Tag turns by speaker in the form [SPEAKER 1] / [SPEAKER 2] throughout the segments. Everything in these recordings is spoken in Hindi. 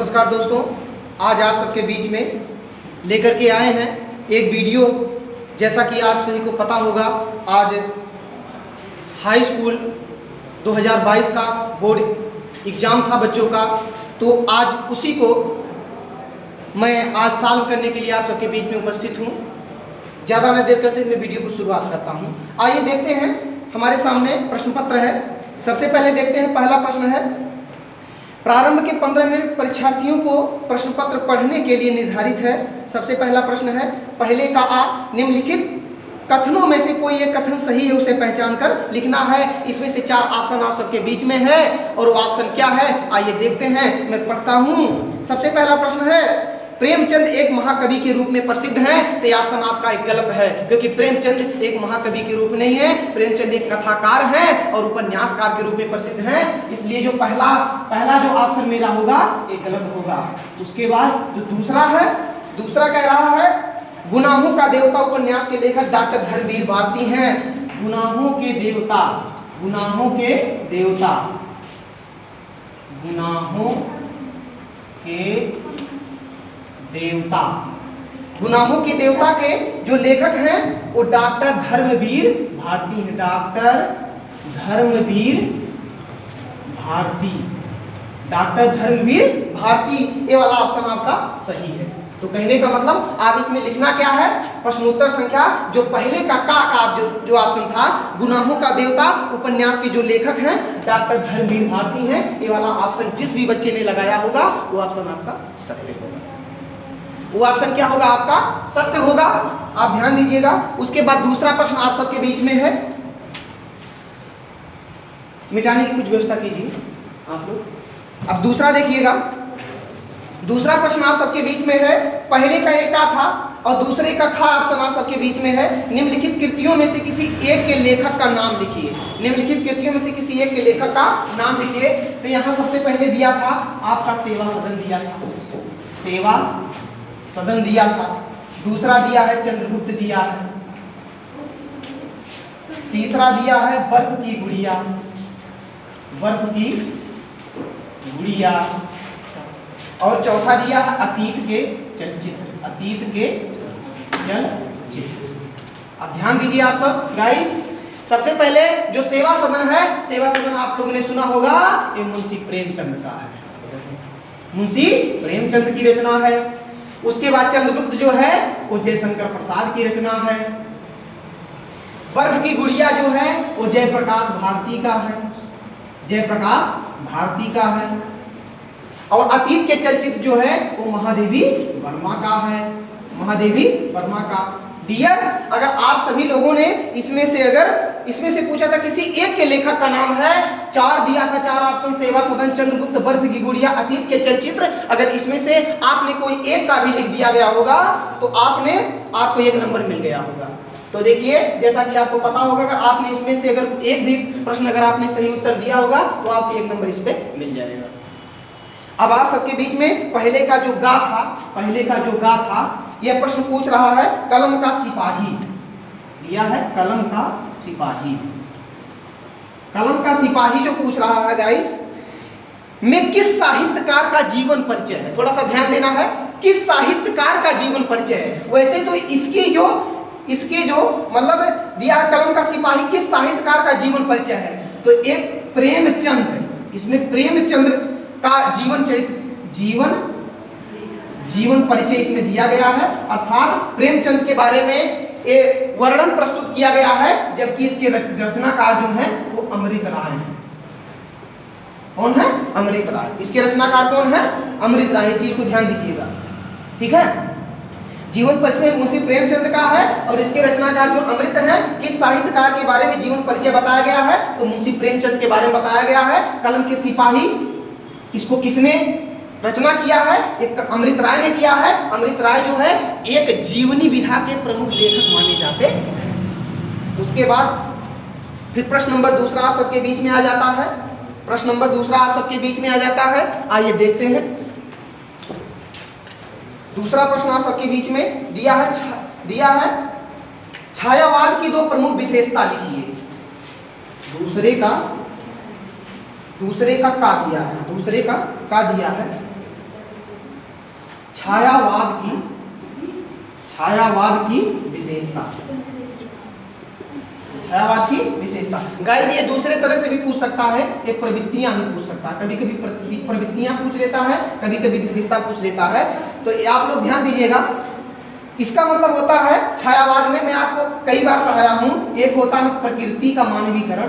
[SPEAKER 1] नमस्कार दोस्तों, आज आप सबके बीच में लेकर के आए हैं एक वीडियो। जैसा कि आप सभी को पता होगा, आज हाई स्कूल 2022 का बोर्ड एग्ज़ाम था बच्चों का, तो आज उसी को मैं आज सॉल्व करने के लिए आप सबके बीच में उपस्थित हूँ। ज़्यादा न देर करते मैं वीडियो को शुरुआत करता हूँ। आइए देखते हैं, हमारे सामने प्रश्न पत्र है। सबसे पहले देखते हैं, पहला प्रश्न है, प्रारंभ के 15 मिनट परीक्षार्थियों को प्रश्न पत्र पढ़ने के लिए निर्धारित है। सबसे पहला प्रश्न है, पहले का आ, निम्नलिखित कथनों में से कोई एक कथन सही है उसे पहचान कर लिखना है। इसमें से 4 ऑप्शन आप सबके बीच में है और वो ऑप्शन क्या है आइए देखते हैं, मैं पढ़ता हूँ। सबसे पहला प्रश्न है, प्रेमचंद एक महाकवि के रूप में प्रसिद्ध हैं। तो ये ऑप्शन आपका एक गलत है, क्योंकि प्रेमचंद एक महाकवि के रूप नहीं है, प्रेमचंद एक कथाकार हैं और उपन्यासकार के रूप में प्रसिद्ध हैं। इसलिए जो पहला जो ऑप्शन मेरा होगा ये गलत होगा। उसके बाद जो दूसरा कह रहा है, गुनाहों का देवता उपन्यास के लेखक डॉक्टर धर्मवीर भारती हैं। गुनाहों के देवता गुनाहों के देवता के जो लेखक हैं वो डॉक्टर धर्मवीर भारती हैं। डॉक्टर धर्मवीर भारती, ये वाला ऑप्शन आपका सही है। तो कहने का मतलब आप इसमें लिखना क्या है, प्रश्नोत्तर संख्या जो पहले का जो ऑप्शन था, गुनाहों का देवता उपन्यास के जो लेखक हैं डॉक्टर धर्मवीर भारती हैं, ये वाला ऑप्शन जिस भी बच्चे ने लगाया होगा वो ऑप्शन आपका सत्य होगा। वो ऑप्शन क्या होगा आपका सत्य होगा, आप ध्यान दीजिएगा। उसके बाद दूसरा प्रश्न आप सबके बीच में है, मिटाने की कुछ व्यवस्था कीजिए आप लोग। अब दूसरा देखिएगा, दूसरा प्रश्न आप सबके बीच में है, पहले का एक का था और दूसरे का खा ऑप्शन आप सबके बीच में है। निम्नलिखित कृतियों में से किसी एक के लेखक का नाम लिखिए। निम्नलिखित कृतियों में से किसी एक के लेखक का नाम लिखिए। तो यहाँ सबसे पहले दिया था आपका सेवा सदन दिया था, सेवा सदन दिया था। दूसरा दिया है चंद्रगुप्त दिया है। तीसरा दिया है बर्फ की गुड़िया। और चौथा दिया है अतीत के चलचित्र। अब ध्यान दीजिए आप सब गाइस। सबसे पहले जो सेवा सदन है, सेवा सदन आप लोगों ने सुना होगा, ये मुंशी प्रेमचंद का है, मुंशी प्रेमचंद की रचना है। उसके बाद चंद्रगुप्त जो है वो जयशंकर प्रसाद की रचना है। बर्फ की गुड़िया जो है वो जयप्रकाश भारती का है। और अतीत के चलचित्र जो है वो महादेवी वर्मा का। डियर, अगर आप सभी लोगों ने इसमें से पूछा था किसी एक के लेखक का नाम है, 4 दिया था, 4 ऑप्शन, सेवा सदन, चंद्रगुप्त, बर्फ की गुड़िया, अतीत के चलचित्र। अगर इसमें से आपने कोई एक का भी लिख दिया गया होगा तो आपको 1 नंबर मिल गया होगा। तो देखिए, जैसा कि आपको पता होगा, अगर आपने इसमें से अगर एक भी प्रश्न अगर आपने सही उत्तर दिया होगा तो आपको 1 नंबर इस पे मिल जाएगा। अब आप सबके बीच में पहले का जो गा था यह प्रश्न पूछ रहा है, कलम का सिपाही दिया है। कलम का सिपाही जो पूछ रहा है गाइस, में किस साहित्यकार का जीवन परिचय है। थोड़ा सा ध्यान देना है, किस साहित्यकार का जीवन परिचय है। वैसे तो इसके जो मतलब दिया है कलम का सिपाही, किस साहित्यकार का जीवन परिचय है, तो एक प्रेमचंद, इसमें प्रेमचंद का जीवन परिचय इसमें दिया गया है। अर्थात प्रेमचंद के बारे में एक वर्णन प्रस्तुत किया गया है, जबकि इसके रचनाकार जो हैं वो अमृत राय हैं। कौन है? अमृत राय। इसके रचनाकार कौन है? अमृत राय। इस चीज को ध्यान दीजिएगा, ठीक है। जीवन परिचय मुंशी प्रेमचंद का है और इसके रचनाकार जो अमृत हैं, किस साहित्यकार के बारे में जीवन परिचय बताया गया है, तो मुंशी प्रेमचंद के बारे में बताया गया है। कलम के सिपाही, इसको किसने रचना किया है? एक अमृत राय ने किया है। अमृत राय जो है एक जीवनी विधा के प्रमुख लेखक माने जाते हैं। उसके बाद फिर प्रश्न नंबर दूसरा आप सबके बीच में आ जाता है। आइए देखते हैं, दूसरा प्रश्न आप सबके बीच में दिया है छायावाद की 2 प्रमुख विशेषता लिखिए। दूसरे का का दिया है छायावाद की विशेषता। छायावाद की विशेषता गाइस ये दूसरे तरह से भी पूछ सकता है, एक प्रवृत्तियां भी पूछ सकता है, कभी कभी प्रवृत्तियां पूछ लेता है, कभी कभी विशेषता पूछ लेता है। तो आप लोग ध्यान दीजिएगा, इसका मतलब होता है छायावाद में मैं आपको कई बार पढ़ाया हूं, एक होता है प्रकृति का मानवीकरण,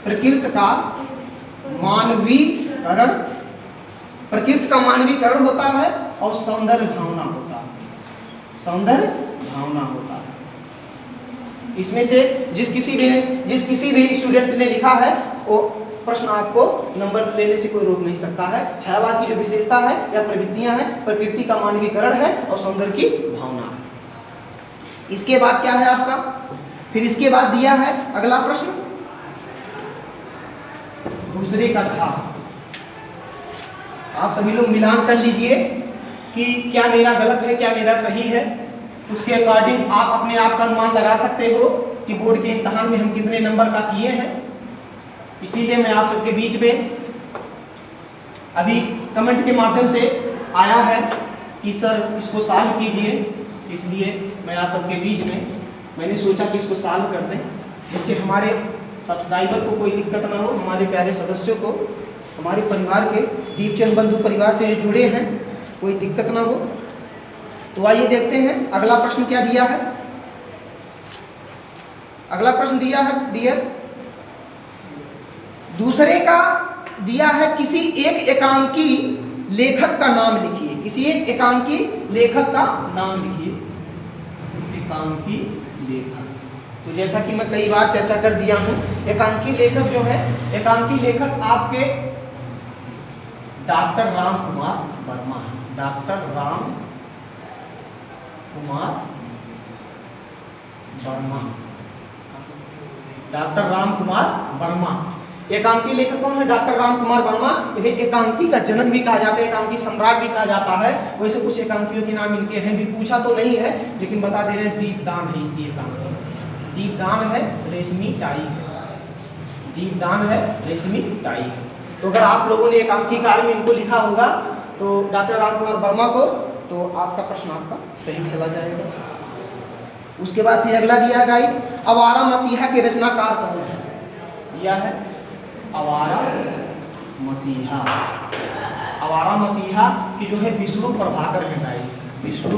[SPEAKER 1] प्रकृति का मानवीकरण, प्रकृति का मानवीकरण होता है, और सौंदर्य भावना होता है, सौंदर्य भावना होता है। इसमें से जिस किसी भी स्टूडेंट ने लिखा है वो प्रश्न आपको नंबर लेने से कोई रोक नहीं सकता है। छायावाद की जो विशेषता है या प्रवृत्तियां हैं, प्रकृति का मानवीकरण है और सौंदर्य की भावना है। इसके बाद क्या है आपका, फिर इसके बाद दिया है अगला प्रश्न, दूसरे का था। आप सभी लोग मिलान कर लीजिए कि क्या मेरा गलत है, क्या मेरा सही है। उसके अकॉर्डिंग आप अपने आप का अनुमान लगा सकते हो कि बोर्ड के इम्तहान में हम कितने नंबर का किए हैं। इसीलिए मैं आप सबके बीच में अभी कमेंट के माध्यम से आया है कि सर इसको सॉल्व कीजिए, इसलिए मैं आप सबके बीच में मैंने सोचा कि इसको सॉल्व कर दें, जिससे हमारे सब्सक्राइबर को कोई दिक्कत ना हो, हमारे प्यारे सदस्यों को, हमारे परिवार के दीपचंद बंधु परिवार से जुड़े हैं, कोई दिक्कत ना हो। तो आइए देखते हैं अगला प्रश्न क्या दिया है। अगला प्रश्न दिया है डियर, दूसरे का दिया है किसी एक एकांकी लेखक का नाम लिखिए। किसी एक एकांकी लेखक का नाम लिखिए। एकांकी लेखक, तो जैसा कि मैं कई बार चर्चा कर दिया हूं, एकांकी लेखक जो है, एकांकी लेखक आपके डॉक्टर राम कुमार वर्मा है। डॉक्टर राम कुमार वर्मा, डॉक्टर राम कुमार वर्मा एकांकी लेखक कौन है? डॉक्टर राम कुमार वर्मा। इन्हें एकांकी का जनक भी कहा जाता है, एकांकी सम्राट भी कहा जाता है। वैसे कुछ एकांकियों के नाम इनके हैं भी, पूछा तो नहीं है लेकिन बता दे रहे हैं। दीपदान है इनकी एकांकी, दीपदान है, रेशमी टाई है, दीपदान है, रेशमी टाई है। तो अगर आप लोगों ने एकांकी काल में इनको लिखा होगा तो डॉक्टर राम कुमार वर्मा को, तो आपका प्रश्न आपका सही चला जाएगा। उसके बाद फिर अगला दिया है गाइस, आवारा मसीहा के रचनाकार कौन है? दिया है आवारा मसीहा। आवारा मसीहा की जो है विष्णु प्रभाकर है गाइस, विष्णु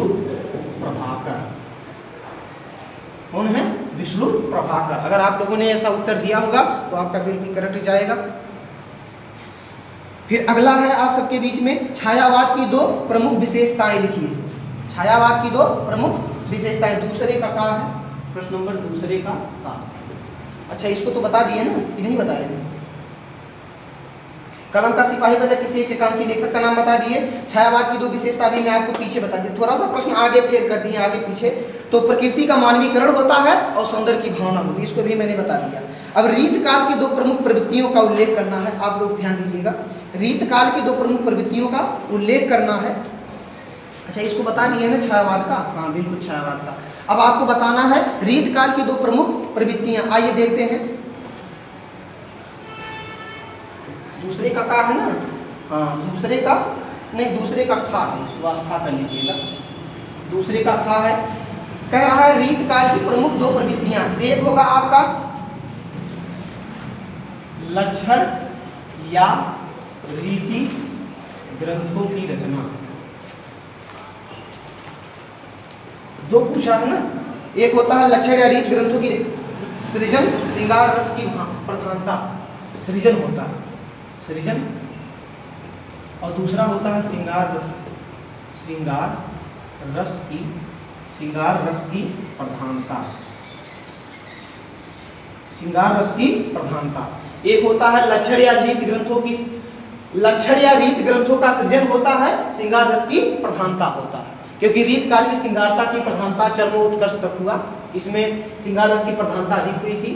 [SPEAKER 1] प्रभाकर। कौन है? विष्णु प्रभाकर। अगर आप लोगों ने ऐसा उत्तर दिया होगा तो आपका बिल्कुल करेक्ट जाएगा। फिर अगला है आप सबके बीच में, छायावाद की 2 प्रमुख विशेषताएं लिखिए। छायावाद की 2 प्रमुख विशेषताएं। दूसरे का है प्रश्न नंबर, दूसरे का। अच्छा इसको तो बता दिए ना कि नहीं बताए? कलम का सिपाही बजा किसी एक एकांकी लेखक का नाम बता दिए। छायावाद की 2 विशेषता भी मैं आपको पीछे बता दिया, थोड़ा सा प्रश्न आगे फेर कर दिए, आगे पीछे। तो प्रकृति का मानवीकरण होता है और सौंदर्य की भावना होती है, इसको भी मैंने बता दिया। अब रीतकाल की 2 प्रमुख प्रवृत्तियों का उल्लेख करना है, आप लोग ध्यान दीजिएगा। रीतकाल की 2 प्रमुख प्रवृत्तियों का उल्लेख करना है। अच्छा इसको बता दिए ना छायावाद का, हाँ बिल्कुल छायावाद का। अब आपको बताना है रीतकाल की 2 प्रमुख प्रवृत्तियां। आइए देखते हैं। दूसरे का है ना, हाँ दूसरे का नहीं, दूसरे का खा है, खा कर लीजिएगा। दूसरे का खा है, कह रहा है रीतकाल की प्रमुख 2 प्रवृत्तियां। एक होगा आपका लक्षण या रीति ग्रंथों की रचना। 2 पूछा है ना, एक होता है लक्षण या रीति ग्रंथों की सृजन, श्रृंगार रस की प्रधानता, सृजन होता है, सृजन। और दूसरा होता है श्रृंगार रस, श्रृंगार रस की प्रधानता, श्रृंगार रस की प्रधानता। एक होता है लक्षण या रीति ग्रंथों की, लक्षण या रीति ग्रंथों का सृजन होता है, श्रृंगार रस की प्रधानता होता है। क्योंकि रीत काल में श्रृंगारता की प्रधानता चरमोत्कर्ष तक हुआ, इसमें श्रृंगार रस की प्रधानता अधिक हुई थी।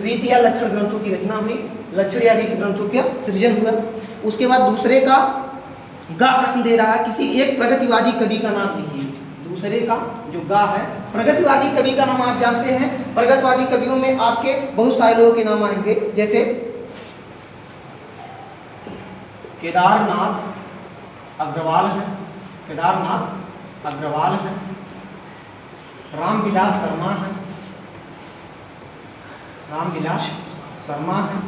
[SPEAKER 1] रीत या लक्षण ग्रंथों की रचना हुई, लक्षण या रीति ग्रंथों का सृजन हुआ। उसके बाद दूसरे का गा प्रश्न दे रहा है, किसी एक प्रगतिवादी कवि का नाम लिखिए। दूसरे का जो गा है, प्रगतिवादी कवि का नाम आप जानते हैं। प्रगतिवादी कवियों में आपके बहुत सारे लोगों के नाम आएंगे, जैसे केदारनाथ अग्रवाल है, केदारनाथ अग्रवाल हैं, रामविलास शर्मा हैं, रामविलास शर्मा हैं,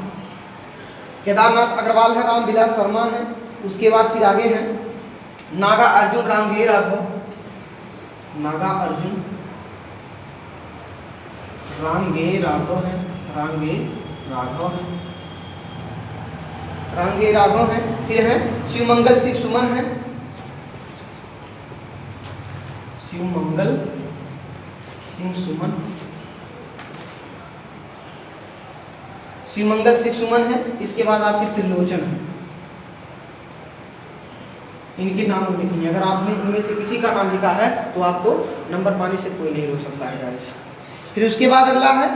[SPEAKER 1] केदारनाथ अग्रवाल है, रामविलास शर्मा हैं। उसके बाद फिर आगे हैं नागा अर्जुन रामगे राघव, नागा अर्जुन रामगे राघव हैं, रामगे राघव हैं, रामगे राघव हैं। फिर हैं शिवमंगल सिंह सुमन हैं, शिवमंगल सिंह सुमन, शिवमंगल सिंह सुमन है। इसके बाद आपके त्रिलोचन है, इनके नाम लिखिए। अगर आपने इनमें से किसी का नाम लिखा है तो आपको नंबर पाने से कोई नहीं रोक सकता है गाइस। फिर उसके बाद अगला है,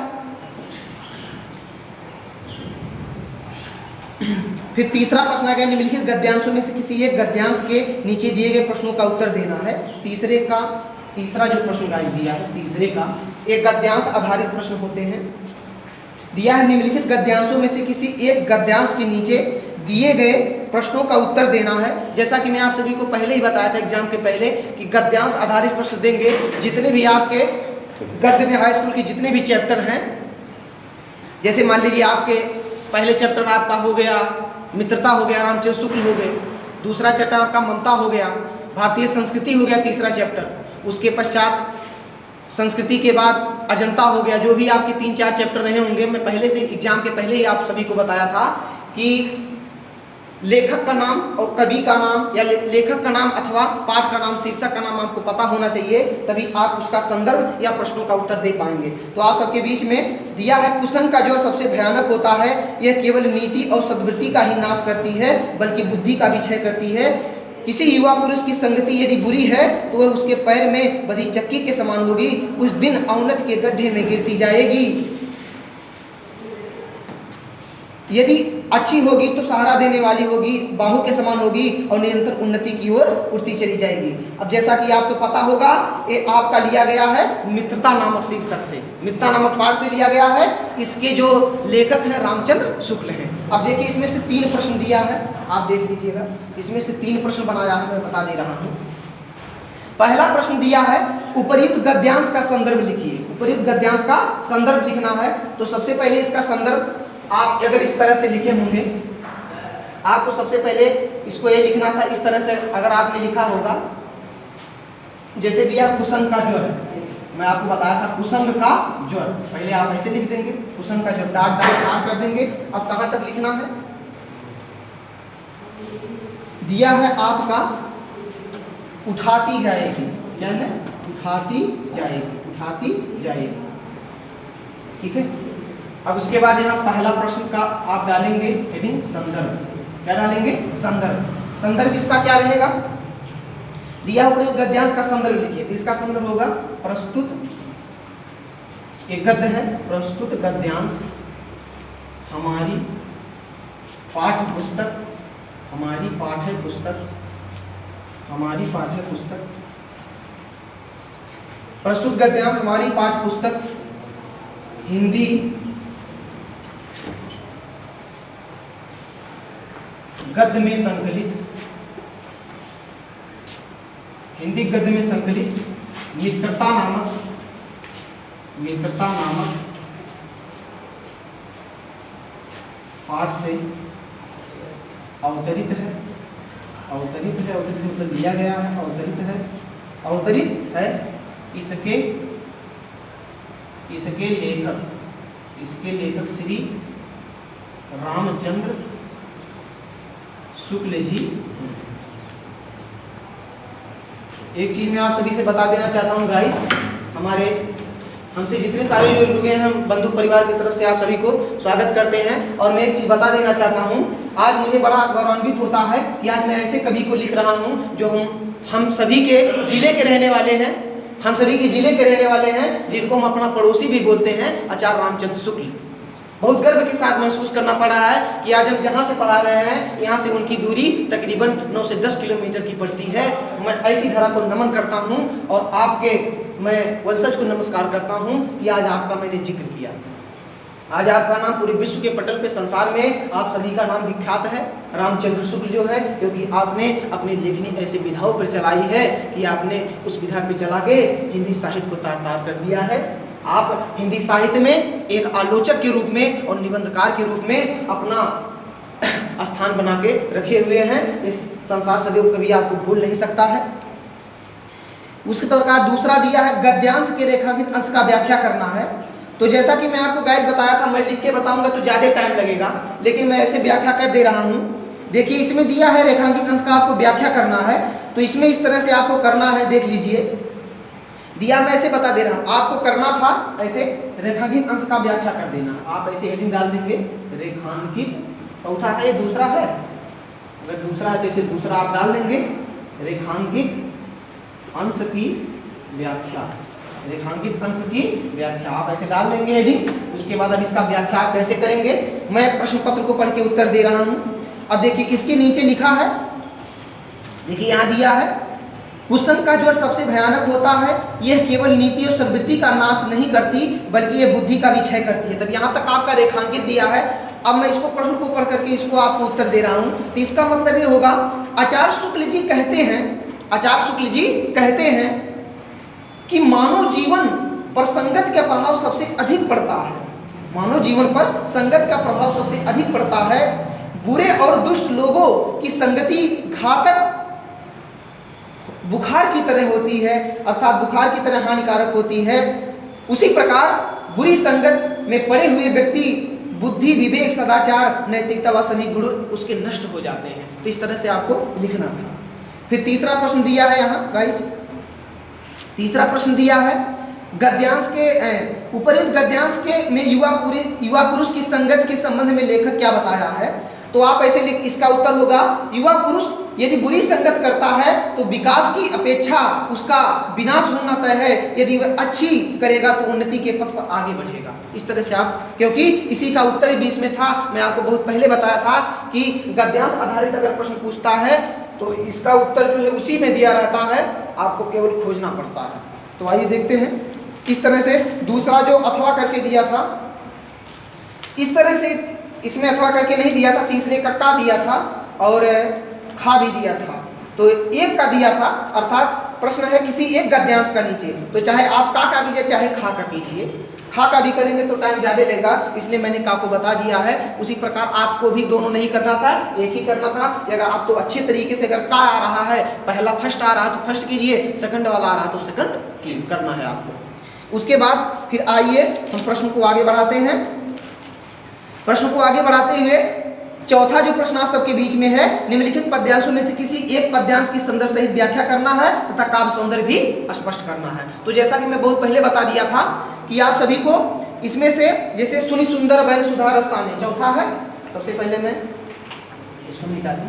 [SPEAKER 1] फिर तीसरा प्रश्न आ गया, निम्नलिखित गद्यांशों में से किसी एक गद्यांश के नीचे दिए गए प्रश्नों का उत्तर देना है। तीसरा जो प्रश्न गाइस दिया है, तीसरे का एक गद्यांश आधारित प्रश्न होते हैं। दिया है निम्नलिखित गद्यांशों में से किसी एक गद्यांश के नीचे दिए गए प्रश्नों का उत्तर देना है। जैसा कि मैं आप सभी को पहले ही बताया था एग्जाम के पहले कि गद्यांश आधारित प्रश्न देंगे। जितने भी आपके गद्य में हाई स्कूल के जितने भी चैप्टर हैं, जैसे मान लीजिए आपके पहले चैप्टर आपका हो गया मित्रता हो गया, रामचंद्र शुक्ल हो गए, दूसरा चैप्टर आपका ममता हो गया, भारतीय संस्कृति हो गया तीसरा चैप्टर, उसके पश्चात संस्कृति के बाद अजंता हो गया। जो भी आपके 3-4 चैप्टर रहे होंगे, मैं पहले से एग्जाम के पहले ही आप सभी को बताया था कि लेखक का नाम और कवि का नाम या लेखक का नाम अथवा पाठ का नाम, शीर्षक का नाम आपको पता होना चाहिए, तभी आप उसका संदर्भ या प्रश्नों का उत्तर दे पाएंगे। तो आप सबके बीच में दिया है, कुसंग का जोर सबसे भयानक होता है, यह केवल नीति और सद्वृत्ति का ही नाश करती है बल्कि बुद्धि का भी क्षय करती है। किसी युवा पुरुष की संगति यदि बुरी है तो वह उसके पैर में बधी चक्की के समान होगी, उस दिन अवनत के गड्ढे में गिरती जाएगी। यदि अच्छी होगी तो सहारा देने वाली होगी, बाहु के समान होगी और निरंतर उन्नति की ओर उड़ती चली जाएगी। अब जैसा कि आपको पता होगा, ये आपका लिया गया है मित्रता नामक शीर्षक से, मित्रता नामक पाठ से लिया गया है। इसके जो लेखक हैं रामचंद्र शुक्ल हैं। अब देखिए इसमें से 3 प्रश्न दिया है, आप देख लीजिएगा। इसमें से 3 प्रश्न बनाया है, मैं बता दे रहा हूँ। पहला प्रश्न दिया है, उपयुक्त गद्यांश का संदर्भ लिखिए। उपयुक्त गद्यांश का संदर्भ लिखना है। तो सबसे पहले इसका संदर्भ आप अगर इस तरह से लिखे होंगे, आपको सबसे पहले इसको ये लिखना था इस तरह से। अगर आपने लिखा होगा, जैसे दिया कुसंग का ज्वर, मैं आपको बताया था कुसंग का ज्वर, पहले आप ऐसे लिख देंगे कुसंग का ज्वर, डाट डाट डाट कर देंगे। अब कहाँ तक लिखना है? दिया है आपका उठाती जाएगी, क्या है? उठाती जाएगी, उठाती जाएगी, ठीक है। अब उसके बाद यहाँ पहला प्रश्न का आप डालेंगे हेडिंग संदर्भ। क्या डालेंगे? संदर्भ। संदर्भ इसका क्या रहेगा? दिया हुआ गद्यांश का संदर्भ लिखिए। तो इसका संदर्भ होगा प्रस्तुत, एक गद्य है, प्रस्तुत गद्यांश हमारी पाठ्य पुस्तक, हमारी पाठ्य पुस्तक, हमारी पाठ्य पुस्तक, प्रस्तुत गद्यांश हमारी पाठ्य पुस्तक हिंदी गद्य में संकलित, हिंदी गद्य में संकलित मित्रता नामक, मित्रता नामक पाठ से अवतरित है, अवतरित है, अवतरित मतलब दिया गया है, अवतरित है, अवतरित है। इसके इसके लेखक, इसके लेखक श्री रामचंद्र शुक्ल जी। एक चीज मैं आप सभी से बता देना चाहता हूँ गाइस, हमारे हमसे जितने सारे लोग हैं, हम बंधु परिवार की तरफ से आप सभी को स्वागत करते हैं। और मैं एक चीज बता देना चाहता हूँ, आज मुझे बड़ा गौरवान्वित होता है कि आज मैं ऐसे कवि को लिख रहा हूँ जो हम सभी के जिले के रहने वाले हैं, हम सभी के जिले के रहने वाले हैं, जिनको हम अपना पड़ोसी भी बोलते हैं, आचार्य रामचंद्र शुक्ल। बहुत गर्व के साथ महसूस करना पड़ा है कि आज हम जहाँ से पढ़ा रहे हैं, यहाँ से उनकी दूरी तकरीबन 9 से 10 किलोमीटर की पड़ती है। मैं ऐसी धरा को नमन करता हूँ और आपके मैं वंशज को नमस्कार करता हूँ कि आज आपका मैंने जिक्र किया। आज आपका नाम पूरे विश्व के पटल पे, संसार में आप सभी का नाम विख्यात है, रामचंद्र शुक्ल जो है, क्योंकि आपने अपनी लेखनी ऐसे विधाओं पर चलाई है कि आपने उस विधा पे चला के हिंदी साहित्य को तार तार कर दिया है। आप हिंदी साहित्य में एक आलोचक के रूप में और निबंधकार के रूप में अपना स्थान बना के रखे हुए हैं। इस संसार सदैव कभी आपको भूल नहीं सकता है। उसी प्रकार दूसरा दिया है गद्यांश के रेखांकित अंश का व्याख्या करना है। तो जैसा कि मैं आपको गाइड बताया था, मैं लिख के बताऊंगा तो ज़्यादा टाइम लगेगा, लेकिन मैं ऐसे व्याख्या कर दे रहा हूँ। देखिए इसमें दिया है रेखांकित अंश का आपको व्याख्या करना है, तो इसमें इस तरह से आपको करना है, देख लीजिए दिया, मैं ऐसे बता दे रहा हूँ। आपको करना था ऐसे रेखांकित अंश का व्याख्या कर देना। आप ऐसे हेडिंग डाल देंगे रेखांकित, चौथा है, दूसरा है, अगर दूसरा है तो इसे दूसरा आप डाल देंगे, रेखांकित अंश की व्याख्या, रेखांकित अंश की व्याख्या आप ऐसे डाल देंगे हेडिंग। उसके बाद अब इसका व्याख्या कैसे करेंगे, मैं प्रश्न पत्र को पढ़ के उत्तर दे रहा हूं। अब देखिए इसके नीचे लिखा है, देखिए यहां दिया है, कुशन का ज्वर सबसे भयानक होता है, यह केवल नीति और प्रवृत्ति का नाश नहीं करती बल्कि यह बुद्धि का भी क्षय करती है। तब यहां तक आपका रेखांकित दिया है। अब मैं इसको प्रश्न को पढ़ करके इसको आपको उत्तर दे रहा हूं। तो इसका मतलब ये होगा, आचार्य शुक्ल जी कहते हैं, आचार्य शुक्ल जी कहते हैं कि मानव जीवन पर संगत का प्रभाव सबसे अधिक पड़ता है, मानव जीवन पर संगत का प्रभाव सबसे अधिक पड़ता है। बुरे और दुष्ट लोगों की संगति घातक बुखार की तरह होती है, अर्थात बुखार की तरह हानिकारक होती है। उसी प्रकार बुरी संगत में पड़े हुए व्यक्ति बुद्धि, विवेक, सदाचार, नैतिकता व सभी गुण उसके नष्ट हो जाते हैं। तो इस तरह से आपको लिखना था। फिर तीसरा प्रश्न दिया है यहाँ गाइस, तीसरा प्रश्न दिया है गद्यांश के उपरित गद्यांश के में युवा पुरुष की संगत के संबंध में लेखक क्या बताया है। तो आप ऐसे लिख, इसका उत्तर होगा, युवा पुरुष यदि बुरी संगत करता है तो विकास की अपेक्षा उसका विनाश होना तय है, यदि वह अच्छी करेगा तो उन्नति के पथ पर आगे बढ़ेगा। इस तरह से आप, क्योंकि इसी का उत्तर भी इसमें था, मैं आपको बहुत पहले बताया था कि गद्यांश आधारित अगर प्रश्न पूछता है तो इसका उत्तर जो है उसी में दिया रहता है, आपको केवल खोजना पड़ता है। तो आइए देखते हैं इस तरह से। दूसरा जो अथवा करके दिया था, इस तरह से इसमें अथवा करके नहीं दिया था, तीसरे का दिया था और खा भी दिया था। तो एक का दिया था, अर्थात प्रश्न है किसी एक गद्यांश का नीचे, तो चाहे आप का कीजिए चाहे खा का कीजिए। खा का भी करेंगे तो टाइम ज़्यादा लेगा, इसलिए मैंने का को बता दिया है। उसी प्रकार आपको भी दोनों नहीं करना था, एक ही करना था। अगर आप तो अच्छे तरीके से, अगर का आ रहा है, पहला फर्स्ट आ रहा तो फर्स्ट कीजिए, सेकंड वाला आ रहा तो सेकंड करना है आपको। उसके बाद फिर आइए हम प्रश्न को आगे बढ़ाते हैं। प्रश्न को आगे बढ़ाते हुए चौथा जो प्रश्न आप सबके बीच में है, निम्नलिखित पद्यांशों में से किसी एक पद्यांश की संदर्भ सहित व्याख्या करना है तथा काव्य सौंदर्य भी स्पष्ट करना है। तो जैसा कि मैं बहुत पहले बता दिया था कि आप सभी को इसमें से, जैसे सुनि सुंदर बैन सुधा रसाने चौथा है, सबसे पहले मैं इसको मिटा दूं।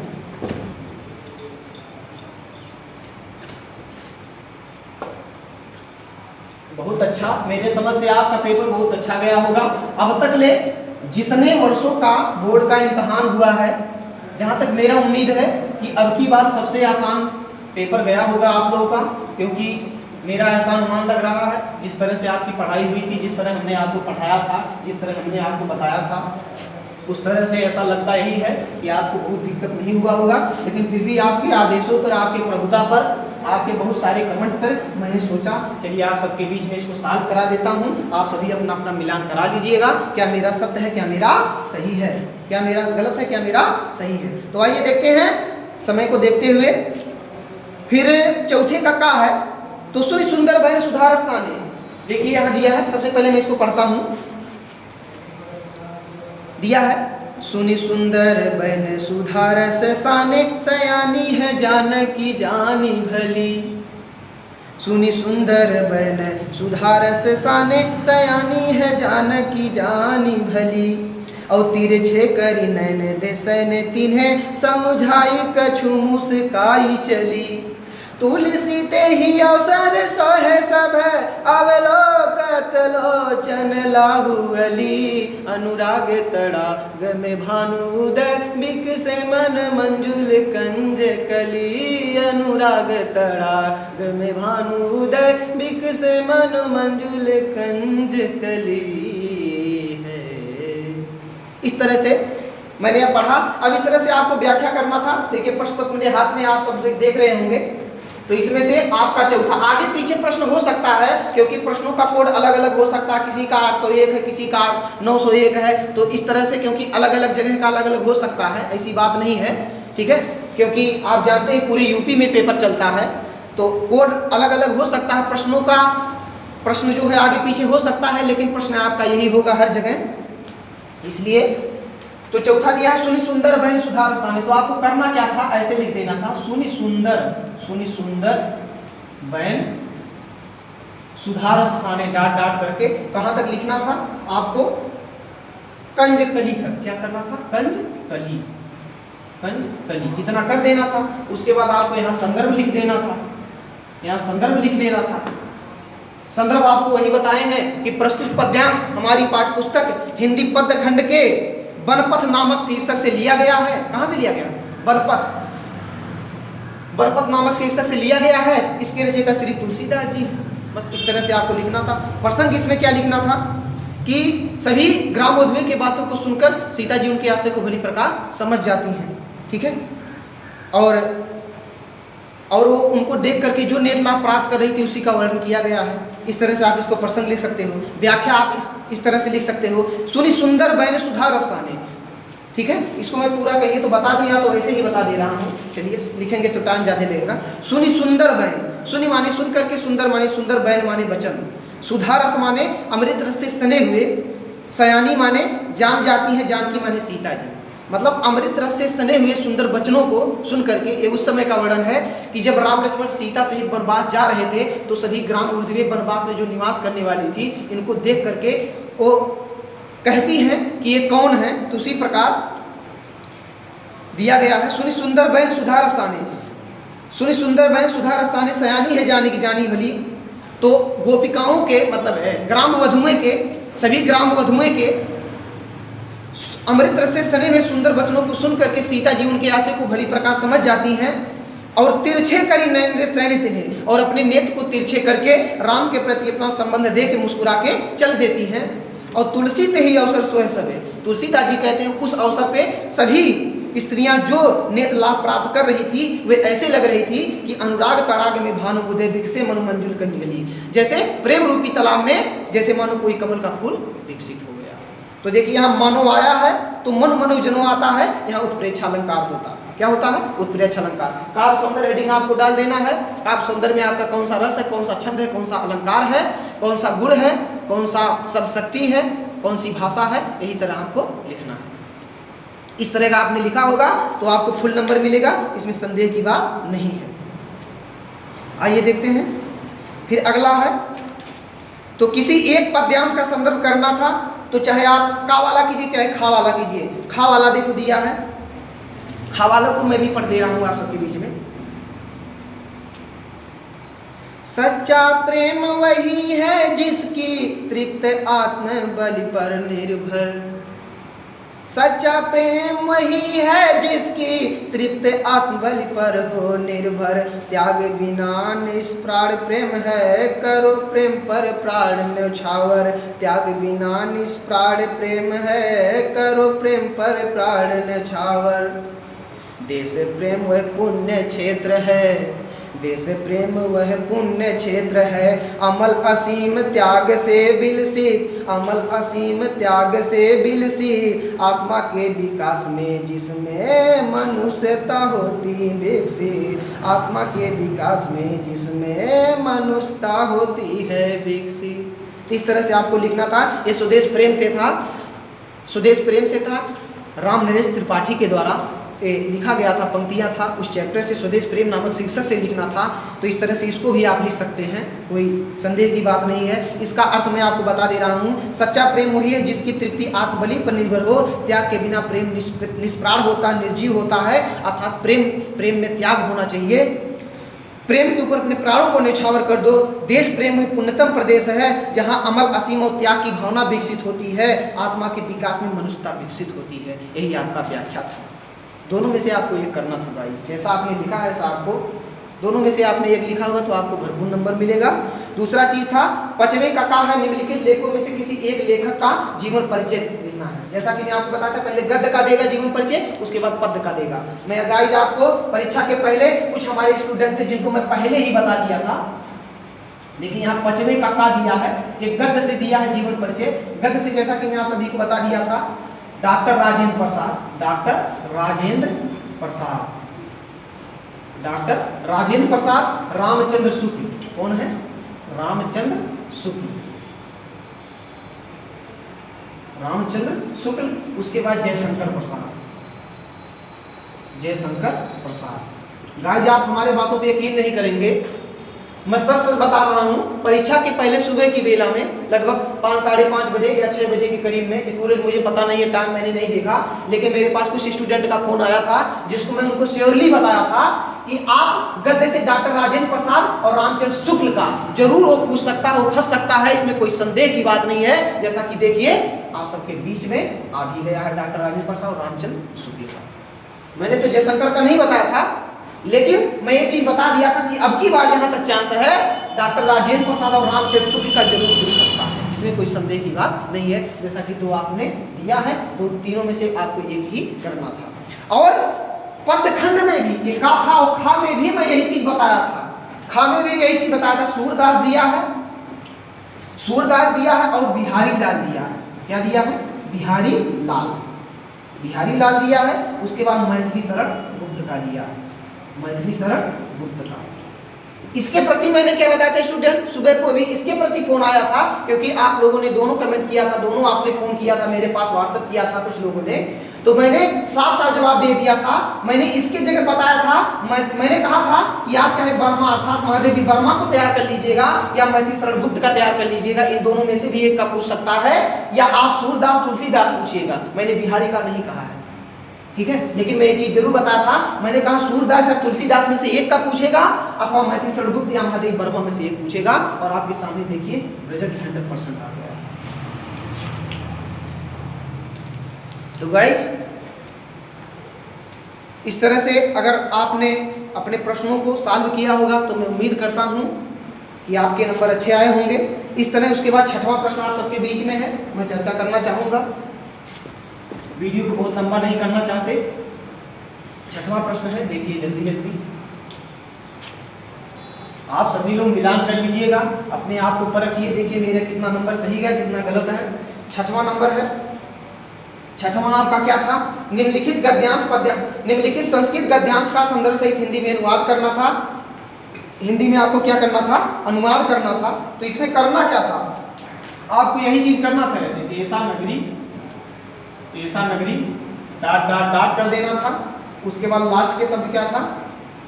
[SPEAKER 1] बहुत अच्छा, मेरे समझ से आपका पेपर बहुत अच्छा गया होगा। अब तक ले जितने वर्षों का बोर्ड का इम्तहान हुआ है, जहां तक मेरा उम्मीद है कि अब की बार सबसे आसान पेपर गया होगा आप लोगों का, क्योंकि मेरा ऐसा अनुमान लग रहा है जिस तरह से आपकी पढ़ाई हुई थी, जिस तरह हमने आपको पढ़ाया था, जिस तरह हमने आपको बताया था, उस तरह से ऐसा लगता यही है कि आपको बहुत दिक्कत नहीं हुआ होगा। लेकिन फिर भी आपके आदेशों पर, आपके प्रभुता पर, आपके बहुत सारे कमेंट पर मैंने सोचा चलिए आप सबके बीच में इसको सॉल्व करा देता हूं। आप सभी अपना अपना मिलान करा लीजिएगा, क्या मेरा शब्द है, क्या मेरा सही है, क्या मेरा गलत है, क्या मेरा सही है। तो आइए देखते हैं समय को देखते हुए। फिर चौथे का है, तो सुनि सुंदर बैन सुधा रसाने। देखिए यहाँ दिया है, सबसे पहले मैं इसको पढ़ता हूँ। दिया है, सुनि सुंदर बैन सुधा रस साने, सयानी है जानकी जानी भली। सुनि सुंदर बैन सुधा रस साने, सयानी है जानकी जानी भली। और तिरछे करी नैन देसैन तिन्हें, समझाई कछु मुस्काई चली। तुलसी ते ही अवसर सोहे सब, अवलोकत लोचन लाहुअली। अनुराग तड़ाग में भानुदय, बिकसे मन मंजुल कंज कली। अनुराग तड़ाग में भानुदय, बिकसे मन मंजुल कंज कली है। इस तरह से मैंने यह पढ़ा। अब इस तरह से आपको व्याख्या करना था। देखिए प्रश्न पत्र मेरे हाथ में आप सब देख रहे होंगे। तो इसमें से आपका चौथा, आगे पीछे प्रश्न हो सकता है क्योंकि प्रश्नों का कोड अलग अलग हो सकता है, किसी का 801 है, किसी का 901 है। तो इस तरह से क्योंकि अलग अलग जगह का अलग अलग हो सकता है, ऐसी बात नहीं है, ठीक है। क्योंकि आप जानते हैं पूरी यूपी में पेपर चलता है, तो कोड अलग अलग हो सकता है। प्रश्नों का प्रश्न जो है आगे पीछे हो सकता है, लेकिन प्रश्न आपका यही होगा हर जगह। इसलिए तो चौथा दिया है सुनि सुंदर बहन सुधा रसाने। तो आपको करना क्या था, ऐसे लिख देना था सुनि सुंदर बहन सुधा रसाने, डाट डाट करके कहाँ तक लिखना था आपको, कंज कली तक। क्या करना था, कंज कली इतना कर देना था। उसके बाद आपको यहाँ संदर्भ लिख देना था, यहाँ संदर्भ लिख लेना था। संदर्भ आपको वही बताए हैं कि प्रस्तुत पद्यांश हमारी पाठ्य पुस्तक हिंदी पद्य खंड के बनपथ नामक शीर्षक से लिया गया है। कहां से लिया गया, बनपथ नामक शीर्षक से लिया गया है। इसके रचयिता श्री तुलसीदास जी। बस इस तरह से आपको लिखना था। प्रसंग इसमें क्या लिखना था कि सभी ग्राम वधुए की बातों को सुनकर सीता जी उनके आशय को भली प्रकार समझ जाती हैं, ठीक है। और वो उनको देख करके जो नेत्र लाभ प्राप्त कर रही थी उसी का वर्णन किया गया है। इस तरह से आप इसको प्रसंग लिख सकते हो। व्याख्या आप इस तरह से लिख सकते हो, सुनि सुंदर बहन सुधा रसाने, ठीक है। इसको मैं पूरा कहिए तो बता दिया, तो ऐसे ही बता दे रहा हूँ। चलिए लिखेंगे तो टाइम ज़्यादा लगेगा। सुनि सुंदर बहन, सुनि माने सुन करके, सुंदर माने सुंदर, बहन माने वचन, सुधा रस माने अमृत रस से सने हुए, सयानी माने जान जाती है, जानकी माने सीता जी। मतलब अमृत रस से सने हुए सुंदर वचनों को सुन करके, ये उस समय का वर्णन है कि जब राम लक्ष्मण सीता सहित वनवास जा रहे थे, तो सभी ग्राम वधुए वनवास में जो निवास करने वाली थी, इनको देख करके वो कहती हैं कि ये कौन है। तो उसी प्रकार दिया गया है, सुनि सुंदर बहन सुधा रसाने, सुनि सुंदर बहन सुधा रसाने, सयानी है जानी की जानी भली। तो गोपिकाओं के मतलब है ग्राम वधुए के, सभी ग्राम वधुए के अमृत रस से सने हुए सुंदर वचनों को सुन करके सीता जी उनके आशय को भली प्रकार समझ जाती हैं और तिरछे करी नयन सैनित ने, और अपने नेत्र को तिरछे करके राम के प्रति अपना संबंध दे के मुस्कुरा के चल देती हैं। और तुलसी ते ही अवसर सोए सबे, तुलसीदास जी कहते हैं उस अवसर पे सभी स्त्रियां जो नेत्र लाभ प्राप्त कर रही थी वे ऐसे लग रही थी कि अनुराग तड़ाग में भानु उदय विकसे मनु मंजुल कंजली, जैसे प्रेम रूपी तालाब में जैसे मानो कोई कमल का फूल विकसित हो गया। तो देखिए यहाँ मनो आया है तो मनो जनो आता है, यहाँ उत्प्रेक्ष अलंकार होता है। क्या होता है? उत्प्रेक्ष अलंकार। काव्य सौंदर्य हेडिंग आपको डाल देना है। काव्य सौंदर्य में आपका कौन सा रस है, कौन सा छंद है, कौन सा अलंकार है, कौन सा गुण है, कौन सा शब्द शक्ति है, कौन सी भाषा है, यही तरह आपको लिखना है। इस तरह का आपने लिखा होगा तो आपको फुल नंबर मिलेगा, इसमें संदेह की बात नहीं है। आइए देखते हैं फिर अगला है, तो किसी एक पद्यांश का संदर्भ करना था तो चाहे आप का वाला कीजिए चाहे खा वाला कीजिए। खा वाला देखो दिया है, खा वाला को मैं भी पढ़ दे रहा हूं आप सबके बीच में। सच्चा प्रेम वही है जिसकी तृप्त आत्म बल पर निर्भर। सच्चा प्रेम वही है जिसकी तृप्त आत्मबल पर हो निर्भर। त्याग बिना निष्प्राण प्रेम है, करो प्रेम पर प्राण न्यौछावर। त्याग बिना निष्प्राण प्रेम है, करो प्रेम पर प्राण न्यौछावर। देश प्रेम वह पुण्य क्षेत्र है, देश प्रेम वह पुण्य क्षेत्र है। अमल असीम त्याग से बिलसित, अमल असीम त्याग से बिलसित। आत्मा के विकास में जिसमें मनुष्यता होती विकसित। आत्मा के विकास में जिसमें मनुष्यता होती है विकसित। इस तरह से आपको लिखना था। ये स्वदेश प्रेम से था, स्वदेश प्रेम से था, राम नरेश त्रिपाठी के द्वारा लिखा गया था, पंक्तियाँ था। उस चैप्टर से स्वदेश प्रेम नामक शीर्षक से लिखना था। तो इस तरह से इसको भी आप लिख सकते हैं, कोई संदेह की बात नहीं है। इसका अर्थ मैं आपको बता दे रहा हूँ। सच्चा प्रेम वही है जिसकी तृप्ति आत्मबली पर निर्भर हो। त्याग के बिना प्रेम निष्प्राण होता है, निर्जीव होता है। अर्थात प्रेम में त्याग होना चाहिए। प्रेम के ऊपर अपने प्राणों को न्यौछावर कर दो। देश प्रेम में पुण्यतम प्रदेश है जहाँ अमल असीम और त्याग की भावना विकसित होती है। आत्मा के विकास में मनुष्यता विकसित होती है। यही आपका व्याख्या था। दोनों में से आपको एक करना था भाई, जैसा आपने लिखा है ऐसा आपको दोनों में से आपने एक लिखा होगा तो आपको भरपूर नंबर मिलेगा। दूसरा चीज था 5वें का है निम्नलिखित लेखों में से किसी एक लेखक का जीवन परिचय लिखना है। जैसा कि मैं आपको बताया था, पहले गद्य का देगा जीवन परिचय, उसके बाद पद्य का देगा। मैं गाइस आपको परीक्षा के पहले कुछ हमारे स्टूडेंट थे जिनको मैं पहले ही बता दिया था, लेकिन यहाँ 5वें का दिया है कि गद्य से दिया है जीवन परिचय। गद्य से जैसा कि मैं आप सभी को बता दिया था, doctor Rajendra Prasad, doctor Rajendra Prasad, doctor Rajendra Prasad Ramchandra Shukla. कौन है? रामचंद्र शुक्ल, रामचंद्र शुक्ल। उसके बाद जयशंकर प्रसाद, जयशंकर प्रसाद। गाइस आप हमारे बातों पे यकीन नहीं करेंगे, मैं सच सच बता रहा हूँ। परीक्षा के पहले सुबह की बेला में लगभग 5 साढ़े 5 बजे या 6 बजे के करीब में, एक्यूरेट मुझे पता नहीं है, टाइम मैंने नहीं देखा, लेकिन मेरे पास कुछ स्टूडेंट का फोन आया था जिसको मैं उनको श्योरली बताया था कि आप गद्य से डॉक्टर राजेंद्र प्रसाद और रामचंद्र शुक्ल का जरूर वो पूछ सकता है, वो फंस सकता है, इसमें कोई संदेह की बात नहीं है। जैसा कि देखिए आप सबके बीच में आ भी गया है डॉक्टर राजेंद्र प्रसाद और रामचंद्र शुक्ल का। मैंने तो जयशंकर का नहीं बताया था, लेकिन मैं ये चीज बता दिया था कि अब की बार जहां तक चांस है डॉक्टर राजेंद्र प्रसाद और रामचंद्र शुक्ल का जरूर पूछ सकता है, इसमें कोई संदेह की बात नहीं है। जैसा कि 2 आपने दिया है, तो तीनों में से आपको एक ही करना था। और पदखंड में भी एक था और खा में भी मैं यही चीज बताया था, खा में भी यही चीज बताया था। सूरदास दिया है, सूरदास दिया है और बिहारी लाल दिया है। क्या दिया है? बिहारी लाल, बिहारी लाल दिया है। उसके बाद मैथिली शरण गुप्त का दिया है, मैथिली शरण गुप्त का। इसके प्रति मैंने क्या बताया था स्टूडेंट, सुबह को भी इसके प्रति फोन आया था, क्योंकि आप लोगों ने दोनों कमेंट किया था, दोनों आपने फोन किया था, मेरे पास व्हाट्सएप किया था कुछ लोगों ने, तो मैंने साफ साफ जवाब दे दिया था। मैंने इसके जगह बताया था, मैंने कहा था कि आप चाहे वर्मा अर्थात महादेवी वर्मा को तैयार कर लीजिएगा या मैथिली शरण गुप्त का तैयार कर लीजिएगा, इन दोनों में से भी एक का पूछ सकता है, या आप सूरदास तुलसीदास पूछिएगा। मैंने बिहारी का नहीं कहा है, ठीक है, लेकिन मैं ये चीज जरूर बताया था। मैंने कहा सूरदास या तुलसीदास में से एक का पूछेगा, अथवा मैथिली शरण गुप्त या महादेव वर्मा में से एक पूछेगा। और आपके सामने देखिए रिजल्ट 100% आ गया है। तो गाइस इस तरह से अगर आपने अपने प्रश्नों को सॉल्व किया होगा तो मैं उम्मीद करता हूं कि आपके नंबर अच्छे आए होंगे। इस तरह उसके बाद 6वां प्रश्न आप सबके बीच में है, मैं चर्चा करना चाहूंगा, वीडियो को बहुत लंबा नहीं करना चाहते। 6वां प्रश्न है, देखिए जल्दी जल्दी आप सभी लोग मिलान कर लीजिएगा, अपने आप को परखिए, देखिए मेरा कितना नंबर सही है कितना गलत है। 6वां नंबर है, 6वां आपका क्या था? निम्नलिखित गद्यांश निम्नलिखित संस्कृत गद्यांश का संदर्भ सहित हिंदी में अनुवाद करना था। हिंदी में आपको क्या करना था? अनुवाद करना था। तो इसमें करना क्या था? आपको यही चीज करना था, ऐसे ऐसा नगरी, ऐसा नगरी डॉट डॉट डॉट कर देना था। उसके बाद लास्ट के शब्द क्या था?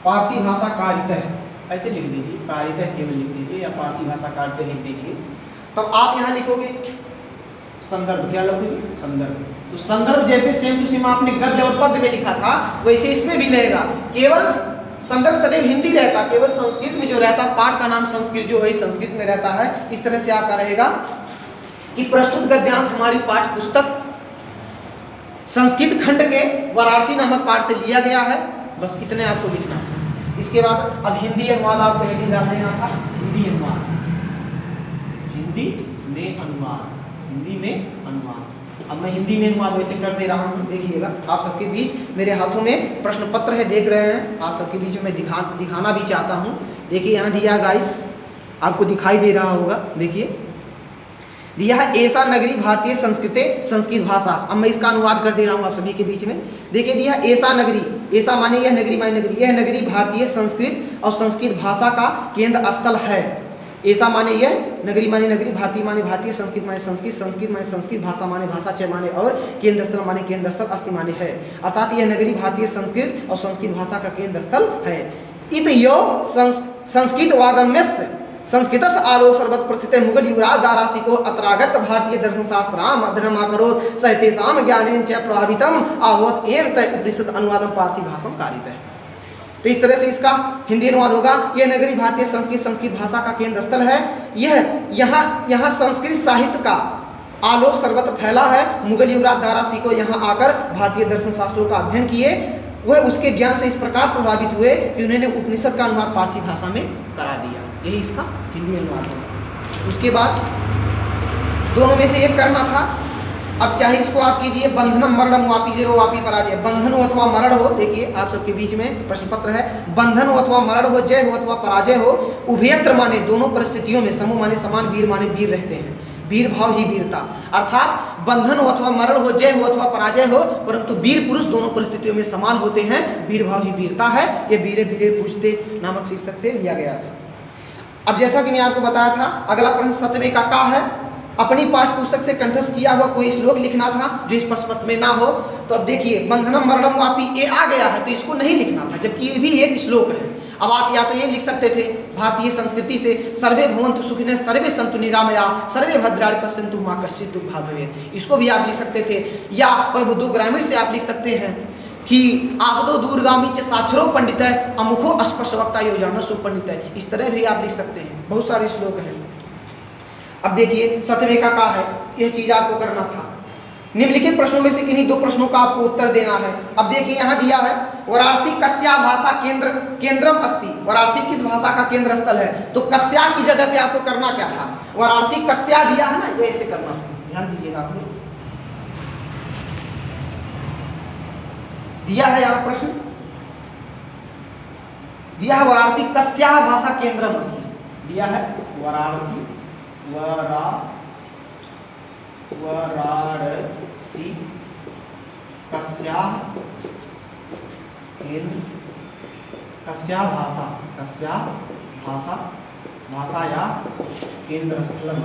[SPEAKER 1] पारसी भाषा कारितः, ऐसे लिख दीजिए, कारितः केवल लिख दीजिए या पारसी भाषा कारितः लिख दीजिए। तब आप यहाँ लिखोगे संदर्भ, क्या लिखोगे? संदर्भ। तो संदर्भ जैसे सेम टू सेम आपने गद्य और पद्य में लिखा था वैसे इसमें भी रहेगा, केवल संदर्भ सदैव हिंदी रहता, केवल संस्कृत में जो रहता, पाठ का नाम संस्कृत जो है संस्कृत में रहता है। इस तरह से आपका रहेगा कि प्रस्तुत गद्यांश हमारी पाठ्य पुस्तक संस्कृत खंड के वाराणसी नामक पाठ से लिया गया है। बस इतने आपको लिखना था। इसके बाद अब हिंदी अनुवाद आपको हेडिंग डाल देना था, हिंदी अनुवाद, हिंदी में अनुवाद, हिंदी में अनुवाद। अब मैं हिंदी में अनुवाद वैसे कर दे रहा हूँ, देखिएगा आप सबके बीच मेरे हाथों में प्रश्न पत्र है, देख रहे हैं आप सबके बीच में मैं दिखाना भी चाहता हूँ। देखिए यहाँ दिया गाइस, आपको दिखाई दे रहा होगा, देखिए दिया है ऐसा नगरी भारतीय संस्कृति संस्कृत भाषा। अब मैं इसका अनुवाद कर दे रहा हूँ आप सभी के बीच में। देखिए दिया है ऐसा नगरी, ऐसा माने यह नगरी, माने नगरी, यह नगरी भारतीय संस्कृत और संस्कृत भाषा का केंद्र स्थल है। ऐसा माने यह नगरी माने नगरी, भारतीय माने भारतीय, संस्कृत माने संस्कृत, संस्कृत माने संस्कृत, भाषा माने भाषा, चय माने और, केंद्र स्थल माने केंद्र स्थल, अस्थि माने है। अर्थात यह नगरी भारतीय संस्कृत और संस्कृत भाषा का केंद्र स्थल है। इत यो संस्कृत वागम्य संस्कृत आलोक सर्वत प्रसिद्ध मुगल युवराज दारासी को अत्रागत भारतीय दर्शन शास्त्राम अध्ययनमाकरोत् सहितेषां ज्ञानेन च प्रभावितम अभवत् एन तय उपनिषद अनुवादम पारसी भाषा कारितः। तो इस तरह से इसका हिंदी अनुवाद होगा, यह नगरी भारतीय संस्कृत भाषा का केंद्र स्थल है। यह यहाँ संस्कृत साहित्य का आलोक सर्वत्र फैला है। मुगल युवराज दारासी को यहाँ आकर भारतीय दर्शन शास्त्रों का अध्ययन किए वह उसके ज्ञान से इस प्रकार प्रभावित हुए कि उन्होंने उपनिषद का अनुवाद फारसी भाषा में करा दिया। यही इसका हिंदी अनुवाद होगा। उसके बाद दोनों में से एक करना था। अब चाहे इसको आप कीजिए बंधनम मरणम वापी जय हो वापी पराजय, बंधन हो अथवा मरण हो। देखिए आप सबके बीच में प्रश्न पत्र है, बंधन हो अथवा मरण हो, जय हो अथवा पराजय हो, उभयत्र माने दोनों परिस्थितियों में, समूह माने समान, वीर माने वीर रहते हैं, वीर भाव ही वीरता। अर्थात बंधन हो अथवा मरण हो, जय हो अथवा पराजय हो, परंतु वीर पुरुष दोनों परिस्थितियों में समान होते हैं, वीर भाव ही वीरता है। ये वीरे वीरे पूछते नामक शीर्षक से लिया गया था। अब जैसा कि मैं आपको बताया था, अगला प्रश्न 7वें का है, अपनी पाठ्य पुस्तक से कंठस्थ किया हुआ कोई श्लोक लिखना था जो स्पष्ट मत में ना हो। तो अब देखिए बंधनम मरणम वापी ये आ गया है तो इसको नहीं लिखना था, जबकि ये भी एक श्लोक है। अब आप या तो ये लिख सकते थे भारतीय संस्कृति से, सर्वे भवन्तु सुखिनः सर्वे सन्तु निरामया सर्वे भद्राणि पश्यन्तु मा कश्चित् दुःखभाग् भवेत्, इसको भी आप लिख सकते थे। या प्रबुद्धो ग्रामीण से आप लिख सकते हैं कि आपदो दूरगामी च साक्षरो पंडित है अमुखो अस्पृशवक्ता योजना सुपंडित है, इस तरह भी आप लिख सकते हैं। बहुत सारे श्लोक हैं। अब देखिए 7वें का है, यह चीज आपको करना था। निम्नलिखित प्रश्नों में से किन्हीं 2 प्रश्नों का आपको उत्तर देना है। अब देखिए यहाँ दिया है वाराणसी कस्या भाषा केंद्रम अस्ति, वाराणसी किस भाषा का केंद्र स्थल है। तो कस्या की जगह पे आपको करना क्या था, वाराणसी कस्या दिया है ना, ये ऐसे करना था। ध्यान दीजिएगा, आप लोग दिया है यहाँ प्रश्न दिया है वाराणसी कस्या भाषा केंद्रम अस्ति, दिया है वाराणसी वाराणसी कस्या भाषाया केंद्रस्थलम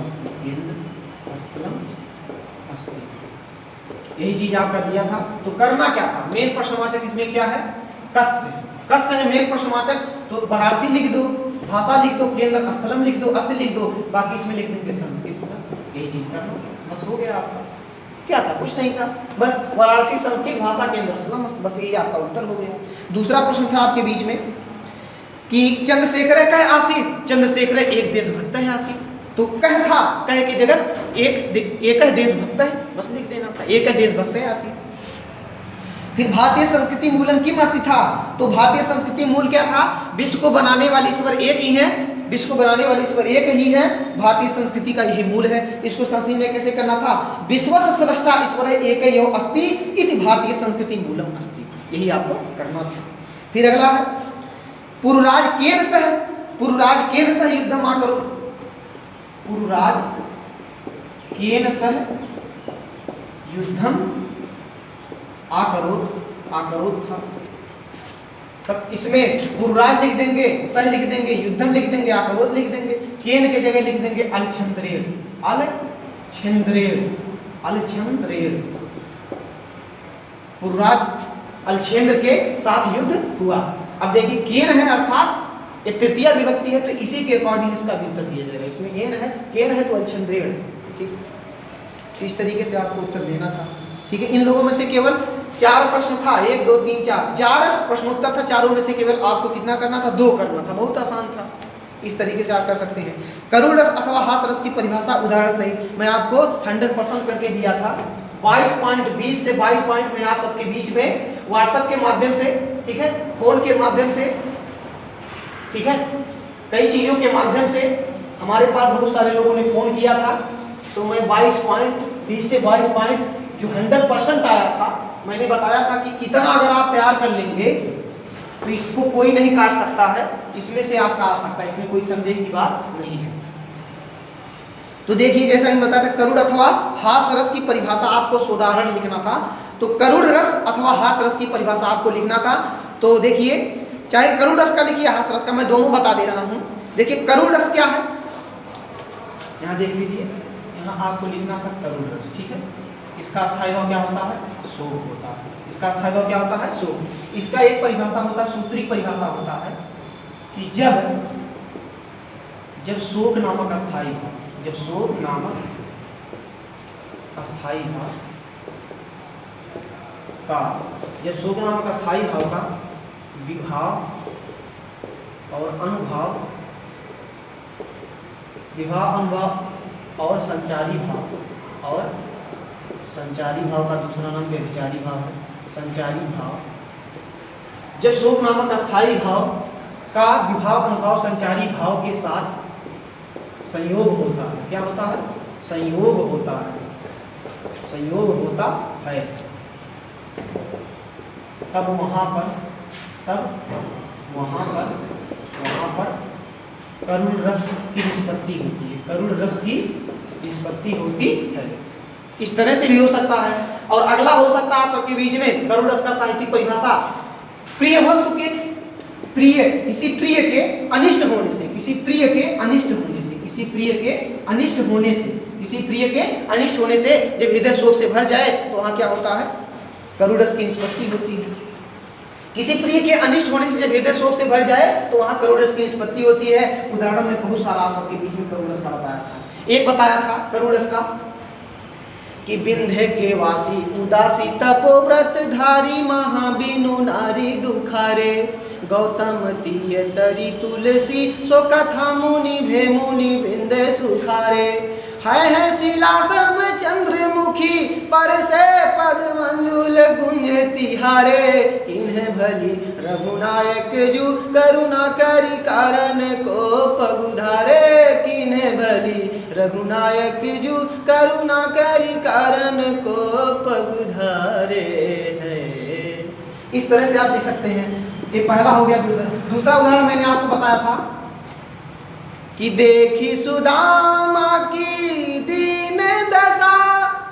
[SPEAKER 1] अस्ति, यही चीज आपका दिया था। तो करना क्या था, मेन प्रश्नवाचक इसमें क्या है, कस्य है मेन प्रश्नवाचक। तो वाराणसी लिख दो, भाषा लिख दो, केंद्र स्थलम लिख दो, अस्ति लिख दो, बाकी इसमें लिख देंगे संस्कृत। यही चीज करना, बस हो गया आपका। क्या था, कुछ नहीं था, बस वाराणसी संस्कृत भाषा केंद्र स्थलम, बस यही आपका उत्तर हो गया। दूसरा प्रश्न था आपके बीच में कि चंद्रशेखर कह आसीत, चंद्रशेखर एक देशभक्त है आसीत। तो कह था, कह की जगह एक देशभक्त है, बस लिख देना था, एक देशभक्त है आसीत। फिर भारतीय संस्कृति मूलम किम अस्ति था, तो भारतीय संस्कृति मूल क्या था, विश्व को बनाने वाले ईश्वर एक ही है, विश्व को बनाने वाले ईश्वर एक ही है, भारतीय संस्कृति का यही मूल है। इसको संस्कृत में कैसे करना था, विश्वस्य स्रष्टा ईश्वर है एक एव अस्ति इति भारतीय संस्कृति मूलम अस्ति, यही आपको करना था। फिर अगला है पुरुराज केन सह युद्धम आकरो, पुरुराज केन सह युद्धम आकरोत था। तब इसमें पुरुराज लिख देंगे, सह लिख देंगे, युद्धम लिख देंगे, आकरोत लिख देंगे, केन के जगह लिख देंगे अलछंद्रेर, अलछंद्रेर। पुरुराज अलछेंद्र के साथ युद्ध हुआ। अब देखिए केन है अर्थात एक तृतीय विभक्ति है, तो इसी के अकॉर्डिंग इसका भी उत्तर दिया जाएगा। इसमें केन है तो अलछंद्रेर है, ठीक। तो इस तरीके से आपको उत्तर देना था, ठीक है। इन लोगों में से केवल 4 प्रश्न था, 1 2 3 4 प्रश्नोत्तर था। चारों में से केवल आपको कितना करना था, 2 करना था, बहुत आसान था। इस तरीके से आप कर सकते हैं। करुण रस अथवा हास रस की परिभाषा उदाहरण सहित मैं आपको 100% करके दिया था। 22 पॉइंट 20 से 22 पॉइंट में आप सबके बीच में व्हाट्सएप के माध्यम से, ठीक है, फोन के माध्यम से, ठीक है, कई चीजों के माध्यम से हमारे पास बहुत सारे लोगों ने फोन किया था। तो मैं 22 पॉइंट 20 से 22 पॉइंट जो 100% आया था, मैंने बताया था कि इतना अगर आप तैयार कर लेंगे तो इसको कोई नहीं काट सकता है, इसमें से आपका आ सकता है, इसमें कोई संदेह की बात नहीं है। तो देखिए जैसा मैंने बताया था, करुण अथवा हास रस की परिभाषा आपको उदाहरण लिखना था। तो करुण रस अथवा हास रस की परिभाषा आपको लिखना था। तो देखिए चाहे करुण रस का लिखिए हास रस का, मैं दोनों बता दे रहा हूं। देखिए करुण रस क्या है, यहाँ देख लीजिए, यहाँ आपको लिखना था करुण रस, ठीक है। इसका स्थायी भाव क्या होता है, शोक होता है। इसका स्थायी भाव क्या होता है, शोक। इसका एक परिभाषा होता है, सूत्री परिभाषा होता है कि जब शोक नामक अस्थायी भाव, जब शोक नामक अस्थायी भाव का, जब शोक नामक अस्थायी भाव का विभाव और अनुभाव, विभाव अनुभाव और संचारी भाव, और संचारी भाव का दूसरा नाम व्यभिचारी भाव है। संचारी भाव जब शोक नामक अस्थायी भाव का विभाव अनुभाव संचारी भाव के साथ संयोग होता है। क्या होता है? संयोग होता है। संयोग होता है तब वहां पर करुण रस की निष्पत्ति होती है। करुण रस की निष्पत्ति होती है। इस तरह से भी हो सकता है। और अगला हो सकता है आप सबके बीच में करुण रस का साहित्यिक परिभाषा, प्रिय वस्तु के प्रिय किसी प्रिय के अनिष्ट होने से, किसी प्रिय के अनिष्ट होने से, किसी प्रिय के अनिष्ट होने से, किसी प्रिय के अनिष्ट होने से जब हृदय शोक से भर जाए तो वहां क्या होता है? करुण रस की निष्पत्ति होती है। किसी प्रिय के अनिष्ट होने से जब हृदय शोक से भर जाए तो वहां करुण रस की निष्पत्ति होती है। उदाहरण में बहुत सारा आप सबके बीच में करुण रस का बताया था। एक बताया था करुण रस का कि बिंध्य के वासी उदासी तपोव्रत धारी महाबिनु नारी दुखारे, गौतम तीय तरी तुलसी सो कथा मुनि भे मुनि बिंदे सुखारे, है शिला सब चंद्रमुखी पर से पद मंजुल गुंज तिहारे, किन्ह भली रघुनायक जू करुणा करी कारण को पगुधारे, किन्ह भली रघुनायक जू करुणा करी कारण को पगुधारे है। इस तरह से आप लिख सकते हैं। ये पहला हो गया। दूसरा उदाहरण मैंने आपको बताया था कि देखी सुदामा की दीन दशा,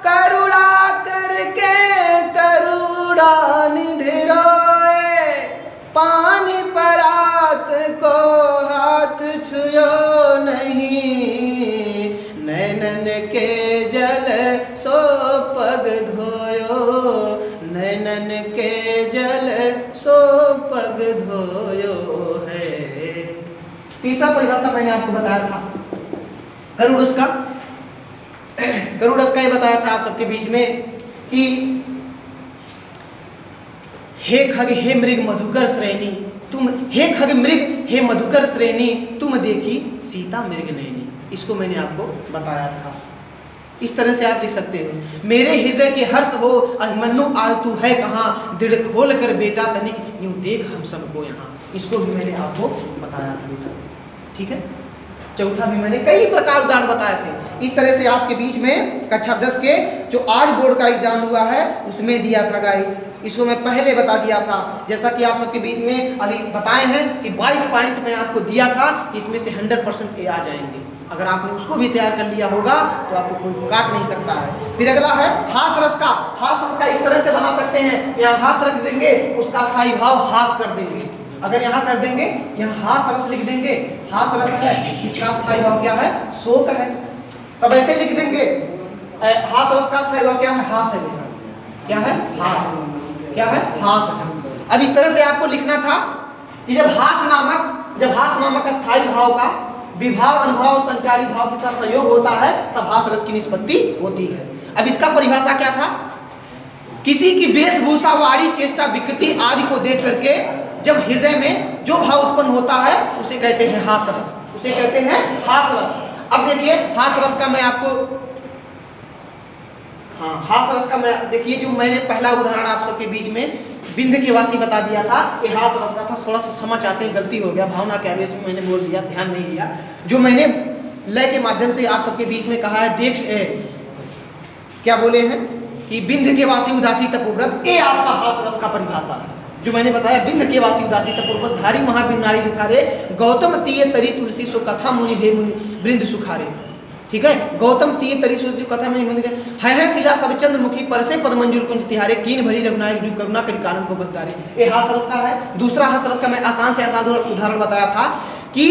[SPEAKER 1] करुणा करके करुणा निधि रोए, पानी परात को हाथ छुयो नहीं, नैनन के जल सो पग धोयो, नैनन के जल सो पग धोयो है। तीसरा परिभाषा मैंने आपको बताया था करुण रस का। करुण रस का ये बताया था आप सबके बीच में कि हे खग हे मृग मधुकर श्रेणी तुम, हे खग मृग हे मधुकर श्रेणी तुम देखी सीता मृग नैनी। इसको मैंने आपको बताया था। इस तरह से आप लिख सकते हो। मेरे हृदय के हर्ष हो मन्नु आल तू है कहाँ, दिल खोल कर बेटा तनिक यूं देख हम सबको यहाँ। इसको भी मैंने आपको बताया था बेटा। ठीक है। चौथा भी मैंने कई प्रकार उदाहरण बताए थे। इस तरह से आपके बीच में कक्षा 10 के जो आज बोर्ड का एग्जाम हुआ है उसमें दिया था गाइस। इसको मैं पहले बता दिया था, जैसा कि आप सबके बीच में अभी बताए हैं कि 22 पॉइंट में आपको दिया था कि इसमें से 100% ए आ जाएंगे। अगर आपने उसको भी तैयार कर लिया होगा तो आपको कोई काट नहीं सकता है। फिर अगला है हास रस का। हास रस का इस तरह से बना सकते हैं, यहाँ हास रख देंगे, उसका स्थायी भाव हास कर देंगे। अगर यहाँ कर देंगे, यहाँ हास रस लिख देंगे, हास रस है, इसका स्थायी भाव क्या है? शोक है। तब ऐसे लिख देंगे हास रस का स्थायी भाव क्या है? हास है। क्या है? हास। क्या है? हास है। अब इस तरह से आपको लिखना था कि जब हास नामक स्थायी भाव का विभाव अनुभाव संचारी भाव के साथ संयोग होता है तब हास रस की निष्पत्ति होती है। अब इसका परिभाषा क्या था? किसी की वेशभूषा वाणी चेष्टा विकृति आदि को देख करके जब हृदय में जो भाव उत्पन्न होता है उसे कहते हैं हास रस, उसे कहते हैं हास रस। अब देखिए हास रस का मैं आपको हास रस का मैं देखिए जो मैंने पहला उदाहरण आप सबके बीच में बिंध्य के वासी बता दिया था कि हास रस का था। थोड़ा सा समझ आते हैं, गलती हो गया, भावना के आवेश में मैंने बोल दिया, ध्यान नहीं दिया। जो मैंने लय के माध्यम से आप सबके बीच में कहा है, क्या बोले हैं कि बिंध्य के वासी उदासी तपोव्रत, ये आपका हास रस का परिभाषा है। जो मैंने बताया बिंध्य के वासी उदासी तपोव्रत धारी महाबिन नारी दुखारे, गौतम तीय तरी तुलसी सो कथा मुनि भे मुनि वृंद सुखारे। ठीक है। गौतम तीय तरी तुलसी कथा मुनि है शिला सब चंद्रमुखी पर से पद मंजुल कुंज तिहारे, कीन भरी रघुनायक जो करुणा करी कारण को बददारे। ये हास रस का है। दूसरा हास रस का मैं आसान से आसान उदाहरण बताया था कि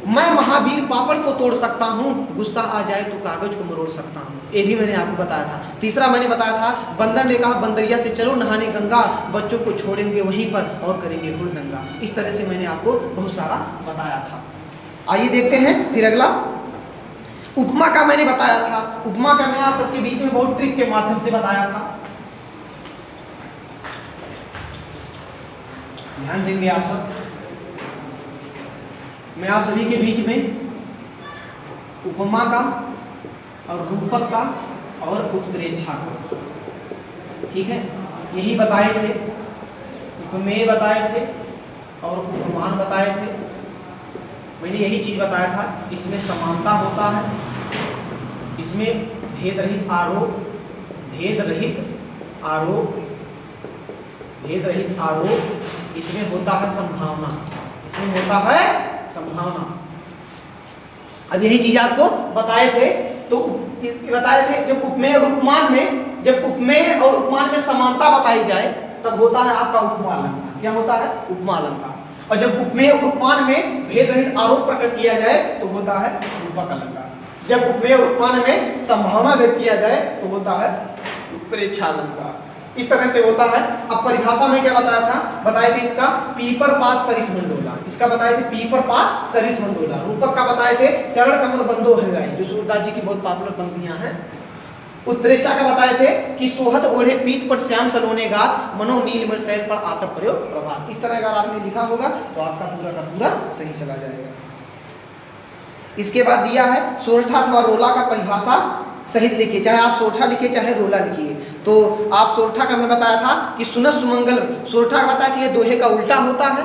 [SPEAKER 1] मैं महावीर पापड़ को तोड़ सकता हूँ, गुस्सा आ जाए तो कागज को मरोड़ सकता हूँ। ये भी मैंने आपको बताया था। तीसरा मैंने बताया था बंदर ने कहा बंदरिया से चलो नहाने गंगा, बच्चों को छोड़ेंगे वहीं पर और करेंगे हुड़दंगा। इस तरह से मैंने आपको बहुत सारा बताया था। आइए देखते हैं फिर अगला उपमा का मैंने बताया था। उपमा का मैं आप सबके बीच में बहुत ट्रिक के माध्यम से बताया था। ध्यान देंगे आप सब। मैं आप सभी के बीच में उपमा का और रूपक का और उत्प्रेक्षा का, ठीक है, यही बताए थे। उपमेय बताए थे और उपमान बताए थे। मैंने यही चीज बताया था, इसमें समानता होता है, इसमें भेद रहित आरोप, भेद रहित आरोप, भेद रहित आरोप, इसमें होता है संभावना, इसमें होता है संभावना। अब यही चीज आपको बताए थे, तो बताए थे जब उपमेय और उपमान में, जब उपमेय और उपमान में समानता बताई जाए तब होता है आपका उपमा अलंकार। क्या होता है? उपमा अलंकार। और जब उपमेय और उपमान में भेद रहित आरोप प्रकट किया जाए तो होता है रूपक अलंकार। जब उपमेय और उपमान में संभावना व्यक्त किया जाए तो होता है उत्प्रेक्षा अलंकार। इस तरह से होता है। अब परिभाषा में क्या बताया था? बताए थे इसका पीपर पात सरिस मंडोला, इसका बताए थे पीपर पात सरिस मंडोला। रूपक का बताए थे चरण कमल बंदो हरिराई, जो सूरदास जी की बहुत पॉपुलर पंक्तियां हैं। उत्प्रेक्षा का बताए थे कि सोहत ओढ़े पीत पर श्याम सलोने गात, मनो नीलमणि शैल पर आतप प्रयोग प्रभात। इस तरह अगर आपने लिखा होगा तो आपका पूरा का पूरा सही चला जाएगा। इसके बाद दिया है सोरठा अथवा रोला का परिभाषा सहित लिखिए, चाहे आप सोरठा लिखिए चाहे रोला लिखिए। तो आप सोरठा का मैं बताया था कि सुनस सुमंगल, सोरठा का बताया कि ये दोहे का उल्टा होता है,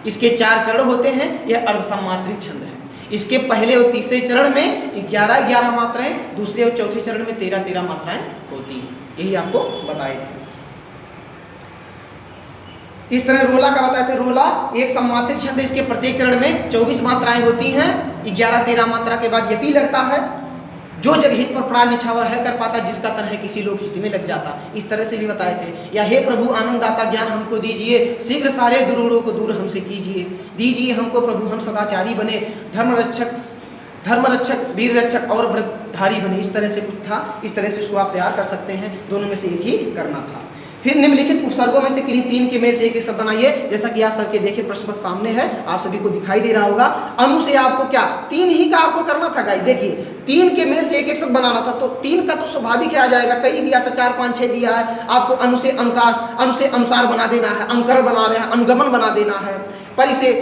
[SPEAKER 1] इसके 4 चरण होते हैं, यह अर्धसमात्रिक छंद है। इसके पहले और तीसरे चरण में 11-11 मात्राएं, दूसरे और चौथे चरण में 13-13 मात्राएं होती हैं। यही आपको बताए थे। इस तरह रोला का बताए थे, रोला एक समात्रिक छंद है, इसके प्रत्येक चरण में 24 मात्राएं होती हैं। 11-13 मात्रा के बाद यति लगता है। जो जग हित पर प्राण निछावर है कर पाता, जिसका तन है किसी लोग हित में लग जाता। इस तरह से भी बताए थे। या हे प्रभु आनंद दाता ज्ञान हमको दीजिए, शीघ्र सारे दुरूड़ों को दूर हमसे कीजिए, दीजिए हमको प्रभु हम सदाचारी बने, धर्म रक्षक वीर रक्षक और व्रतधारी बने। इस तरह से कुछ था। इस तरह से इसको आप तैयार कर सकते हैं, दोनों में से एक ही करना था। फिर निम्नलिखित उपसर्गों में से किन्हीं 3 के मेल से एक एक शब्द बनाइए। जैसा कि आप सबके देखिए प्रश्न पत्र सामने है, आप सभी को दिखाई दे रहा होगा। अनु से आपको क्या 3 ही का आपको करना था गाइस। देखिए 3 के मेल से एक एक शब्द बनाना था, तो 3 का तो स्वाभाविक आ जाएगा। कई दिया, 4, 5, 6 दिया है आपको। अनु से अंकार, अनु से अनुसार बना देना है, अंकरण बना देना है, अनुगमन बना देना है, परि से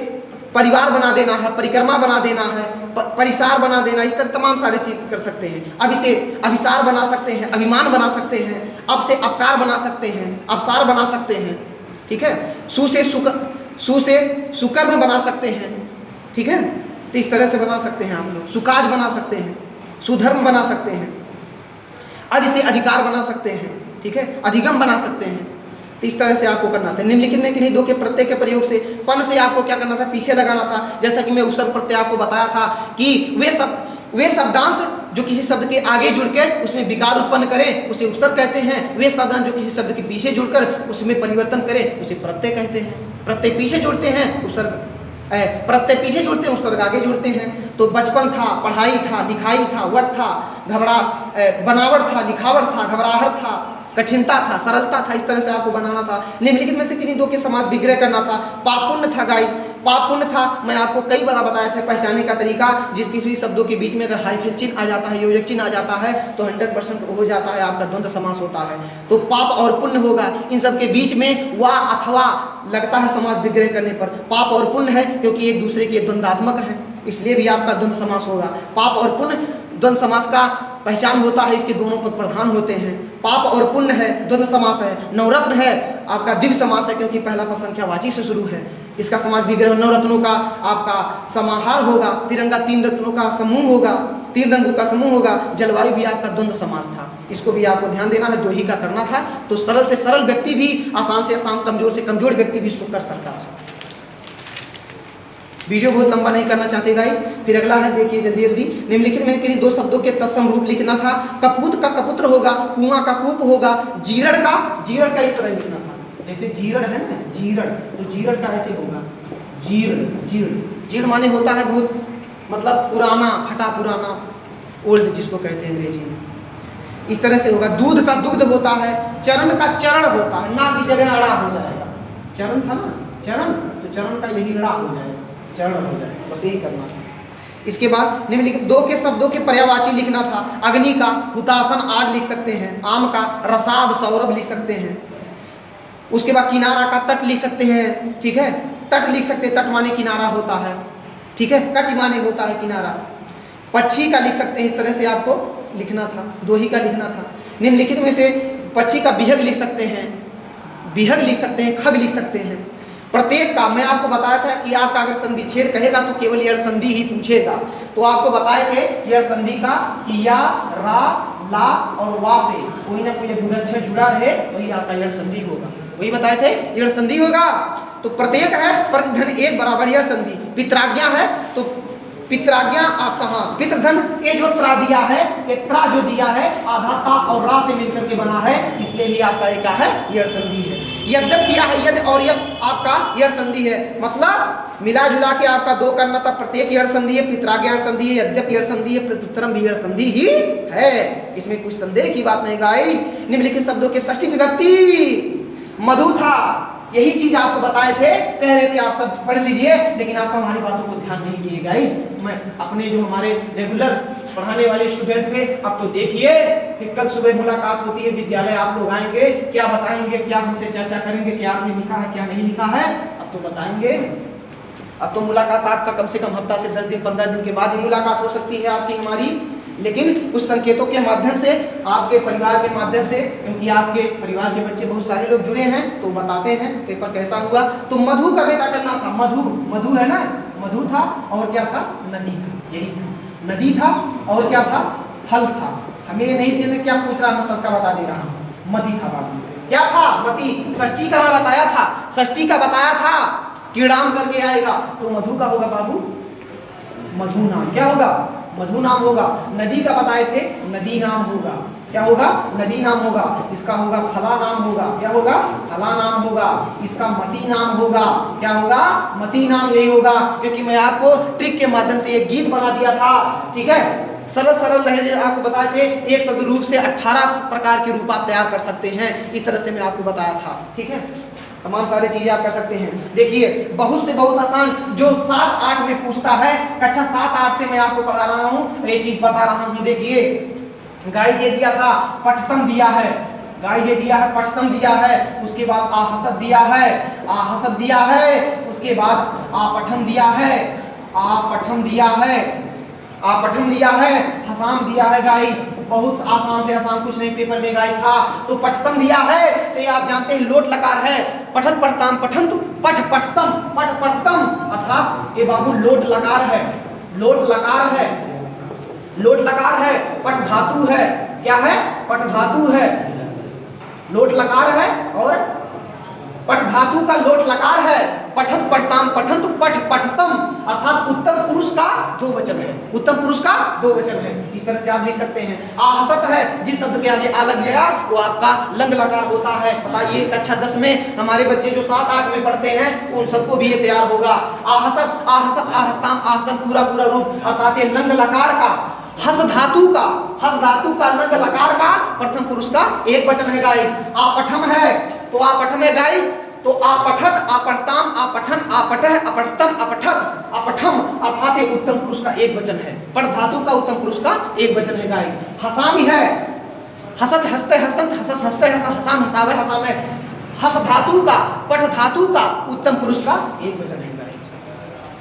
[SPEAKER 1] परिवार बना देना है, परिक्रमा बना देना है, परिसार बना देना। इस तरह तमाम सारे चीज कर सकते हैं। अब इसे अभिसार बना सकते हैं, अभिमान बना सकते हैं, अब से अपकार बना सकते हैं, अपसार बना सकते हैं। ठीक है। सु से सुकर्म बना सकते हैं। ठीक है। तो इस तरह से बना सकते हैं आप लोग। सुकाज बना सकते हैं, सुधर्म बना सकते हैं, अधि से अधिकार बना सकते हैं। ठीक है। अधिगम बना सकते हैं। तो इस तरह से आपको करना था। निम्नलिखित में किन्हीं 2 के प्रत्यय के प्रयोग से पन से आपको क्या करना था? पीछे लगाना था। जैसा कि मैं उपसर्ग प्रत्यय आपको बताया था कि वे शब्दांश जो किसी शब्द के आगे जुड़कर उसमें विकार उत्पन्न करें उसे उपसर्ग कहते हैं। वे शब्दांश जो किसी शब्द के पीछे जुड़कर उसमें परिवर्तन करें उसे प्रत्यय कहते हैं। प्रत्यय पीछे जुड़ते हैं, उपसर्ग प्रत्यय पीछे जुड़ते हैं, उपसर्ग आगे जुड़ते हैं। तो बचपन था, पढ़ाई था, दिखाई था, वट था, बनावट था, लिखावट था, घबराहट था, कठिनता था, सरलता था। इस तरह से आपको बनाना था। निम्नलिखित में से किन्हीं 2 के समास विग्रह करना था। पापुण्य था गाइस, पापुण्य था। मैं आपको कई बार बताया था पहचानने का तरीका। जिस किसी शब्दों के बीच में अगर हाइफन चिन्ह आ जाता है, योजक चिन्ह आ जाता है तो 100% हो जाता है, आपका द्वंद्व समास होता है। तो पाप और पुण्य होगा, इन सब के बीच में वा अथवा लगता है समास विग्रह करने पर। पाप और पुण्य है क्योंकि एक दूसरे के द्वंद्वात्मक है, इसलिए भी आपका द्वंद्व समास होगा। पाप और पुण्य द्वंद्व समास का पहचान होता है, इसके दोनों पद प्रधान होते हैं। पाप और पुण्य है, द्वंद्व समास है। नवरत्न है, आपका द्विग समास है क्योंकि पहला पद संख्यावाची से शुरू है। इसका समास विग्रह नवरत्नों का आपका समाहार होगा। तिरंगा 3 रत्नों का समूह होगा, 3 रंगों का समूह होगा। जलवायु भी आपका द्वंद्व समास था, इसको भी आपको ध्यान देना है। 2 ही का करना था। तो सरल से सरल व्यक्ति भी, आसान से आसान, कमजोर से कमजोर व्यक्ति भी इसको कर सकता है। वीडियो बहुत लंबा नहीं करना चाहते गाइस। फिर अगला है, देखिए जल्दी जल्दी। निम्नलिखित में किन्हीं 2 शब्दों के तत्सम रूप लिखना था। कपूत का कपुत्र होगा, कुआं का कूप होगा, जीरड़ का इस तरह लिखना था। जैसे जीरड़ है ना, जीरड़, तो जीरड़ का ऐसे होगा जीर्ण माने होता है बहुत, मतलब पुराना, फटा पुराना, ओल्ड जिसको कहते हैं अंग्रेजी में। इस तरह से होगा। दूध का दुग्ध होता है, चरण का चरण होता है, ना की जगह अड़ा हो जाएगा। चरण था ना, चरण, तो चरण का यही अड़ा हो जाएगा, चरण हो जाएगा। बस यही करना था। इसके बाद निम्नलिखित 2 के शब्दों के पर्यायवाची लिखना था। अग्नि का हुतासन आग लिख सकते हैं, आम का रसाब सौरभ लिख सकते हैं। उसके बाद किनारा का तट लिख सकते हैं। ठीक है, तट लिख सकते हैं, तट माने किनारा होता है। ठीक है, कट माने होता है किनारा। पक्षी का लिख सकते हैं। इस तरह से आपको लिखना था, 2 ही का लिखना था। निम्नलिखित में से पक्षी का विहग लिख सकते हैं, विहग लिख सकते हैं, खग लिख सकते हैं। प्रत्येक का मैं आपको बताया था कि आपका अगर संधि छेद कहेगा तो केवल यड़ संधि ही पूछेगा। तो आपको बताए थे यड़ संधि का कि या, रा, ला और वा से कोई ना कोई अक्षर जुड़ा रहे वही आपका यड़ संधि होगा। वही बताए थे यड़ संधि होगा। तो प्रत्येक है प्रतिधन एक बराबर यड़ संधि। पित्राज्ञा है तो पित्राज्ञा आपका हाँ पितृधन ये जो त्रा दिया है, ये त्रा जो दिया है आधा ता और रा से मिलकर के बना है, इसलिए भी आपका एक है यड़ संधि है। यद्यप दिया है यद और यद आपका यड़ संधि है, मतलब मिला जुला के आपका दो करना था। प्रत्येक यड़ संधि है, पित्राज्ञा यड़ संधि है, यद्यप यड़ संधि है, प्रत्युत्तरम भी यड़ संधि ही है। इसमें कुछ संदेह की बात नहीं गाइस। निम्नलिखित शब्दों के षष्ठी विभक्ति मधु था, यही चीज आपको बताए थे, कह रहे थे आप सब पढ़ लीजिए, लेकिन आप सब हमारी बातों को ध्यान नहीं किए गाइस। मैं अपने जो हमारे रेगुलर पढ़ाने वाले स्टूडेंट थे, अब तो देखिए कि कल सुबह मुलाकात होती है विद्यालय, आप लोग आएंगे, क्या बताएंगे, क्या हमसे चर्चा करेंगे, क्या आपने लिखा है क्या नहीं लिखा है, अब तो बताएंगे। अब तो मुलाकात आपका कम से कम हफ्ता से 10 दिन 15 दिन के बाद ही मुलाकात हो सकती है आपकी हमारी, लेकिन कुछ संकेतों के माध्यम से, आपके परिवार के माध्यम से, क्योंकि आपके परिवार के बच्चे बहुत सारे लोग जुड़े हैं तो बताते हैं पेपर कैसा हुआ। तो मधु का बेटा करना था, मधु, मधु है ना, मधु था और क्या था, नदी था, यही था, नदी था और क्या था, फल था। हमें नहीं थे क्या पूछ रहा, मैं सबका बता दे रहा हूँ, मती था बाबू, क्या था, मती। षष्ठी का मैं बताया था, षष्ठी का बताया था, कीड़ाम करके आएगा तो मधु का होगा बाबू, मधु नाम, क्या होगा, मधु नाम होगा। नदी का बताए थे, नदी नाम होगा, क्या होगा, नदी नाम होगा। इसका होगा फला नाम होगा, क्या होगा, फला नाम होगा। इसका मती नाम होगा, क्या होगा, मती नाम यही होगा, क्योंकि मैं आपको ट्रिक के माध्यम से एक गीत बना दिया था, ठीक है। सरल सरल लहजे आपको बताए थे, एक शब्द रूप से 18 प्रकार के रूप आप तैयार कर सकते हैं, इस तरह से मैं आपको बताया था, ठीक है। तमाम सारी चीजें आप कर सकते हैं। देखिए बहुत से बहुत आसान जो 7-8 में पूछता है, कक्षा 7-8 से मैं आपको पढ़ा रहा हूँ, ये चीज बता रहा हूँ। देखिए गाइस ये दिया था पठतम दिया है, गाइस ये दिया है पठतम दिया है, उसके बाद आहसत दिया है, आहसत दिया है, उसके बाद आपठम दिया है, आपठम दिया है, आपठम दिया है, हसाम दिया है गाइस। बहुत आसान से आसान कुछ नहीं पेपर में गाइस था। तो पठतम दिया है तो ये आप जानते हैं लोट लकार है, पठन पठताम पठंतु पठ पठतम पठ पठतम, अर्थात ये बाबू लोट लकार है, लोट लकार है, लोट लकार है, पठ धातु है, क्या है, पठ धातु है, लोट लकार है और पठ धातु का लोट लकार है। पठत पठताम पठंतु पठ पठतम, अर्थात उत्तम पुरुष का दो वचन है, उत्तम पुरुष का दो वचन है, इस तरह से आप लिख सकते हैं। आहसत है, जिस शब्द के आगे आ लग गया वो आपका लंग लकार होता है। बताइए कक्षा 10 में हमारे बच्चे जो 7-8 में पढ़ते हैं उन सबको भी ये तैयार होगा। आहसत, आहसत, आहस्ताम, आहसन पूरा पूरा रूप, अर्थात ये लंग लकार का, हस धातु का, हस धातु का लंग लकार का प्रथम पुरुष का एक वचन है गाइस। आपठम है तो आपठम है गाइस, तो आपठत, आपठताम, आपठन, आपठह, अपठतम, अपठत, अपठम, अर्थात ये उत्तम पुरुष का एक वचन है, पठ धातु का उत्तम पुरुष का एक वचन है गाइस। हसामी है, हसत हसते हसंत, हसस हसते हसत, हसाम हसावे हसामे, हस धातु का, पठ धातु का उत्तम पुरुष का एक वचन है।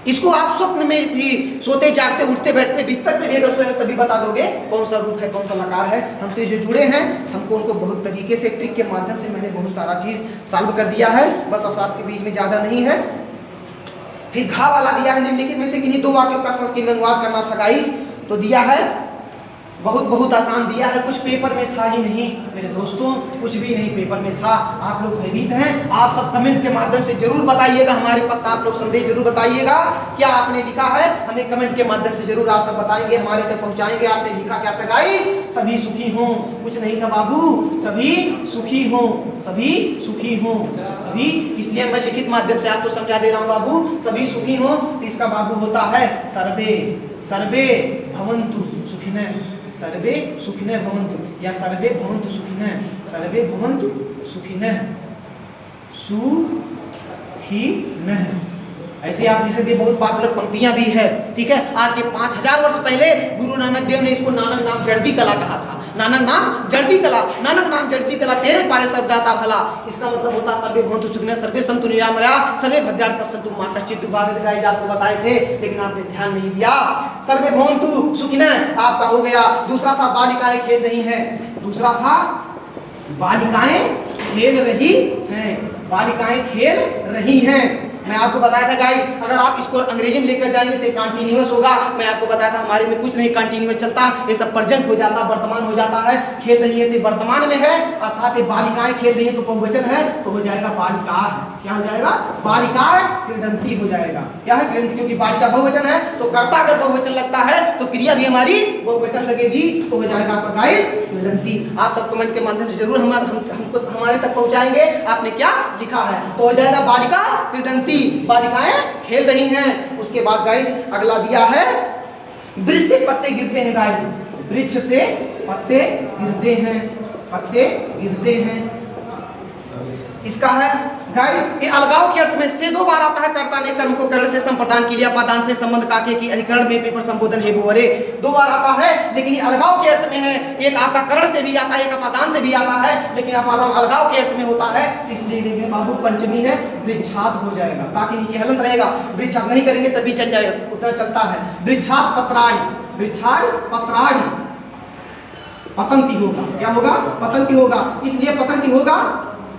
[SPEAKER 1] इसको आप स्वप्न में भी, सोते जागते उठते बैठते बिस्तर पे भी अगर सोए तभी बता दोगे कौन सा रूप है कौन सा लकार है। हमसे जो जुड़े हैं हमको उनको बहुत तरीके से ट्रिक के माध्यम से मैंने बहुत सारा चीज सॉल्व कर दिया है, बस अब आपके बीच में ज्यादा नहीं है। फिर घा वाला दिया है, निम्नलिखित में से किन्हीं दो वाक्यों का संस्कृत में अनुवाद करना था गाइस, तो दिया है बहुत बहुत आसान दिया है, कुछ पेपर में था ही नहीं मेरे दोस्तों, कुछ भी नहीं पेपर में था। आप लोग भयभीत हैं, आप सब कमेंट के माध्यम से जरूर बताइएगा, हमारे पास आप लोग संदेश जरूर बताइएगा क्या आपने लिखा है, हमें कमेंट के माध्यम से जरूर आप सब बताएंगे, हमारे तक पहुंचाएंगे आपने लिखा क्या था गाइस। सभी सुखी हों, कुछ नहीं था बाबू, सभी सुखी हों, सभी सुखी हों, सभी, इसलिए मैं लिखित माध्यम से आपको समझा दे रहा हूँ बाबू, सभी सुखी हों। तो इसका बाबू होता है सर्वे, सर्वे भवन्तु सुखिनः, सर्वे सुखिनः भवन्तु या सर्वे भवन्तु सुखिनः, सर्वे भवन्तु सुखिनः, सुखिनः, ऐसे आप लिख सकते, बहुत पॉपुलर पंक्तियां भी है, ठीक है। आज के 5000 वर्ष पहले गुरु नानक देव ने इसको नानक नाम जड़ती कला कहा था, नानक नाम जड़ती कला, नानक नाम जड़ती कला तेरे पारे सब दाता भला। इसका मतलब होता सर्वे भवन्तु सुखिनः, सर्वे सन्तु निरामया, सर्वे भद्राणि पश्यन्तु मा कश्चित् दुर्भाग्यः गाइस, आपको बताए थे लेकिन आपने ध्यान नहीं दिया। सर्वे भवन्तु सुखिनः आपका हो गया। दूसरा था बालिकाएं खेल नहीं है, दूसरा था बालिकाएं खेल रही हैं, बालिकाएं खेल रही हैं। मैं आपको बताया था गाइस, अगर आप इसको अंग्रेजी में लेकर जाएंगे तो कंटीन्यूअस होगा। मैं आपको बताया था हमारे में कुछ नहीं कंटीन्यूअस चलता, ये सब प्रेजेंट हो जाता, वर्तमान हो जाता है। खेल रही है तो वर्तमान में है, अर्थात ये बालिकाएं खेल रही है तो बहुवचन है, तो हो जाएगा बालिका। क्या हो जाएगा? बालिका क्रीडंती हो जाएगा। क्या है? क्रीडंती, क्योंकि बालिका बहुवचन है तो कर्ता अगर बहुवचन लगता है तो क्रिया भी हमारी बहुवचन लगेगी, तो हो जाएगा आपका गाइस क्रीडंती। आप सब कमेंट के माध्यम से जरूर हमको हमारे तक पहुंचाएंगे आपने क्या लिखा है, तो हो जाएगा बालिका क्रीडंती, बालिकाएं खेल रही हैं। उसके बाद गाइस अगला दिया है वृक्ष से पत्ते गिरते हैं। गाइस वृक्ष से पत्ते गिरते हैं, पत्ते गिरते हैं, इसका है गाइस, ये अलगाव के अर्थ में से 2 बार आता है। कर्ता ने कर्म को करण से संप्रदान के लिए अपादान से संबंध काके की अधिकरण में पेपर संबोधन है बोरे 2 बार आता है, लेकिन ये अलगाव के अर्थ में है। एक आपका करण से भी आता है, एक अपादान से भी आता है, लेकिन अपादान अलगाव के अर्थ में होता है, इसलिए देखिए बाबू पंचमी है, वृक्षात हो जाएगा, ताकि नीचे हलंत रहेगा। वृक्षात नहीं करेंगे तभी चल जाएगा, उतना चलता है। वृक्षात पत्राणि, वृक्षात पत्राणि, पतंती होगा। क्या होगा? पतंती होगा। इसलिए पतंती होगा,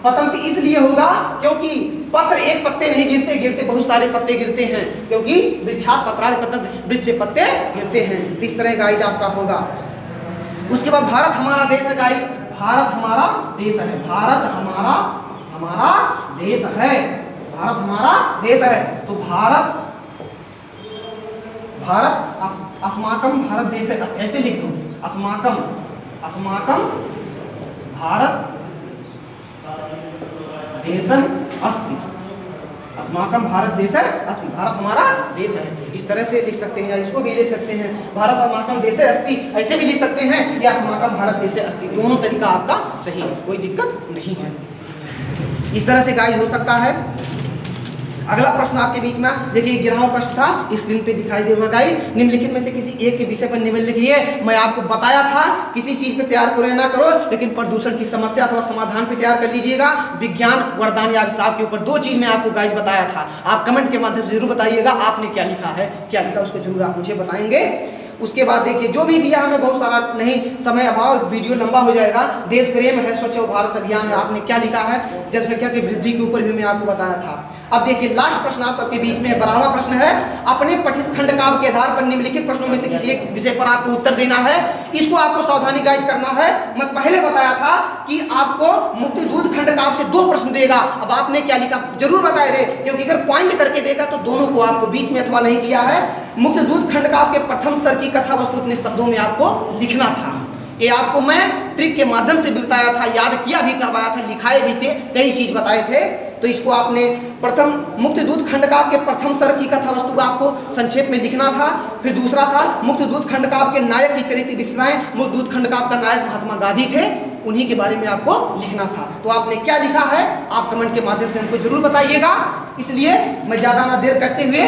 [SPEAKER 1] पतंती इसलिए होगा क्योंकि पत्र एक पत्ते नहीं गिरते, गिरते बहुत सारे पत्ते गिरते हैं, क्योंकि वृक्षात पत्राणि पतंत, वृक्ष से पत्ते गिरते हैं। तो इस तरह गाइस आपका होगा। उसके बाद भारत हमारा देश है। गाइस भारत हमारा देश है, भारत हमारा देश है, भारत हमारा देश है। तो भारत अस्माकम भारत देश है, ऐसे लिख दो, अस्माकम भारत देशन अस्ति, अस्माकम भारत देश है अस्ति, भारत हमारा देश है। इस तरह से लिख सकते हैं, या इसको भी लिख सकते हैं भारत अस्माकम देश अस्ति, ऐसे भी लिख सकते हैं, या अस्माकम भारत देश अस्ति, दोनों तरीका आपका सही है, कोई दिक्कत नहीं है। इस तरह से गाइस हो सकता है। अगला प्रश्न आपके बीच में देखिए, 11वां प्रश्न था, स्क्रीन पे दिखाई देगा गाइस। निम्नलिखित में से किसी एक के विषय पर निबंध लिखिए। मैं आपको बताया था किसी चीज पे तैयार करो या ना करो, लेकिन प्रदूषण की समस्या अथवा समाधान पे तैयार कर लीजिएगा। विज्ञान वरदान या अभिशाप के ऊपर 2 चीज में आपको गाइस बताया था। आप कमेंट के माध्यम से जरूर बताइएगा आपने क्या लिखा है, क्या लिखा उसको जरूर आप मुझे बताएंगे। उसके बाद देखिए जो भी दिया हमें बहुत सारा नहीं, समय अभाव, वीडियो लंबा हो जाएगा। देश प्रेम है, स्वच्छ भारत अभियान है, आपने क्या लिखा है, जनसंख्या की वृद्धि के ऊपर भी मैं आपको बताया था। अब देखिए लास्ट प्रश्न आप सबके बीच में 12वां प्रश्न है। अपने पठित खंड काव्य के आधार पर निम्नलिखित प्रश्नों में से किसी एक विषय पर आपको उत्तर देना है। इसको आपको सावधानी गाइस करना है। मैं पहले बताया था कि आपको मुक्तिदूत खंड काव्य से 2 प्रश्न देगा। अब आपने क्या लिखा जरूर बताए थे, क्योंकि अगर पॉइंट करके देगा तो दोनों को आपको बीच में अथवा नहीं किया है। मुक्तिदूत खंड काव्य के प्रथम स्तर की कथा वस्तु इतने शब्दों में आपको लिखना था। ये आपको मैं ट्रिक के माध्यम से बताया था, याद किया भी, करवाया था, लिखाए भी थे, कई चीज बताए थे। तो इसको आपने प्रथम मुक्तिदूत खंड काव्य के प्रथम स्तर की कथा वस्तु को आपको संक्षेप में लिखना था। फिर दूसरा था मुक्तिदूत खंड काव्य के नायक की चरित्र विशेषताएं। मुक्तिदूत खंड काव्य का नायक महात्मा गांधी थे, उन्हीं के बारे में आपको लिखना था। तो आपने क्या लिखा है आप कमेंट के माध्यम से हमको जरूर बताइएगा। इसलिए मैं ज्यादा ना देर करते हुए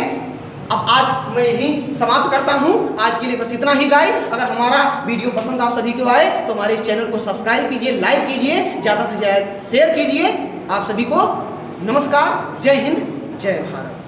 [SPEAKER 1] अब आज मैं यही समाप्त करता हूं। आज के लिए बस इतना ही गाइस। अगर हमारा वीडियो पसंद आप सभी को आए तो हमारे इस चैनल को सब्सक्राइब कीजिए, लाइक कीजिए, ज़्यादा से ज़्यादा शेयर कीजिए। आप सभी को नमस्कार, जय हिंद, जय भारत।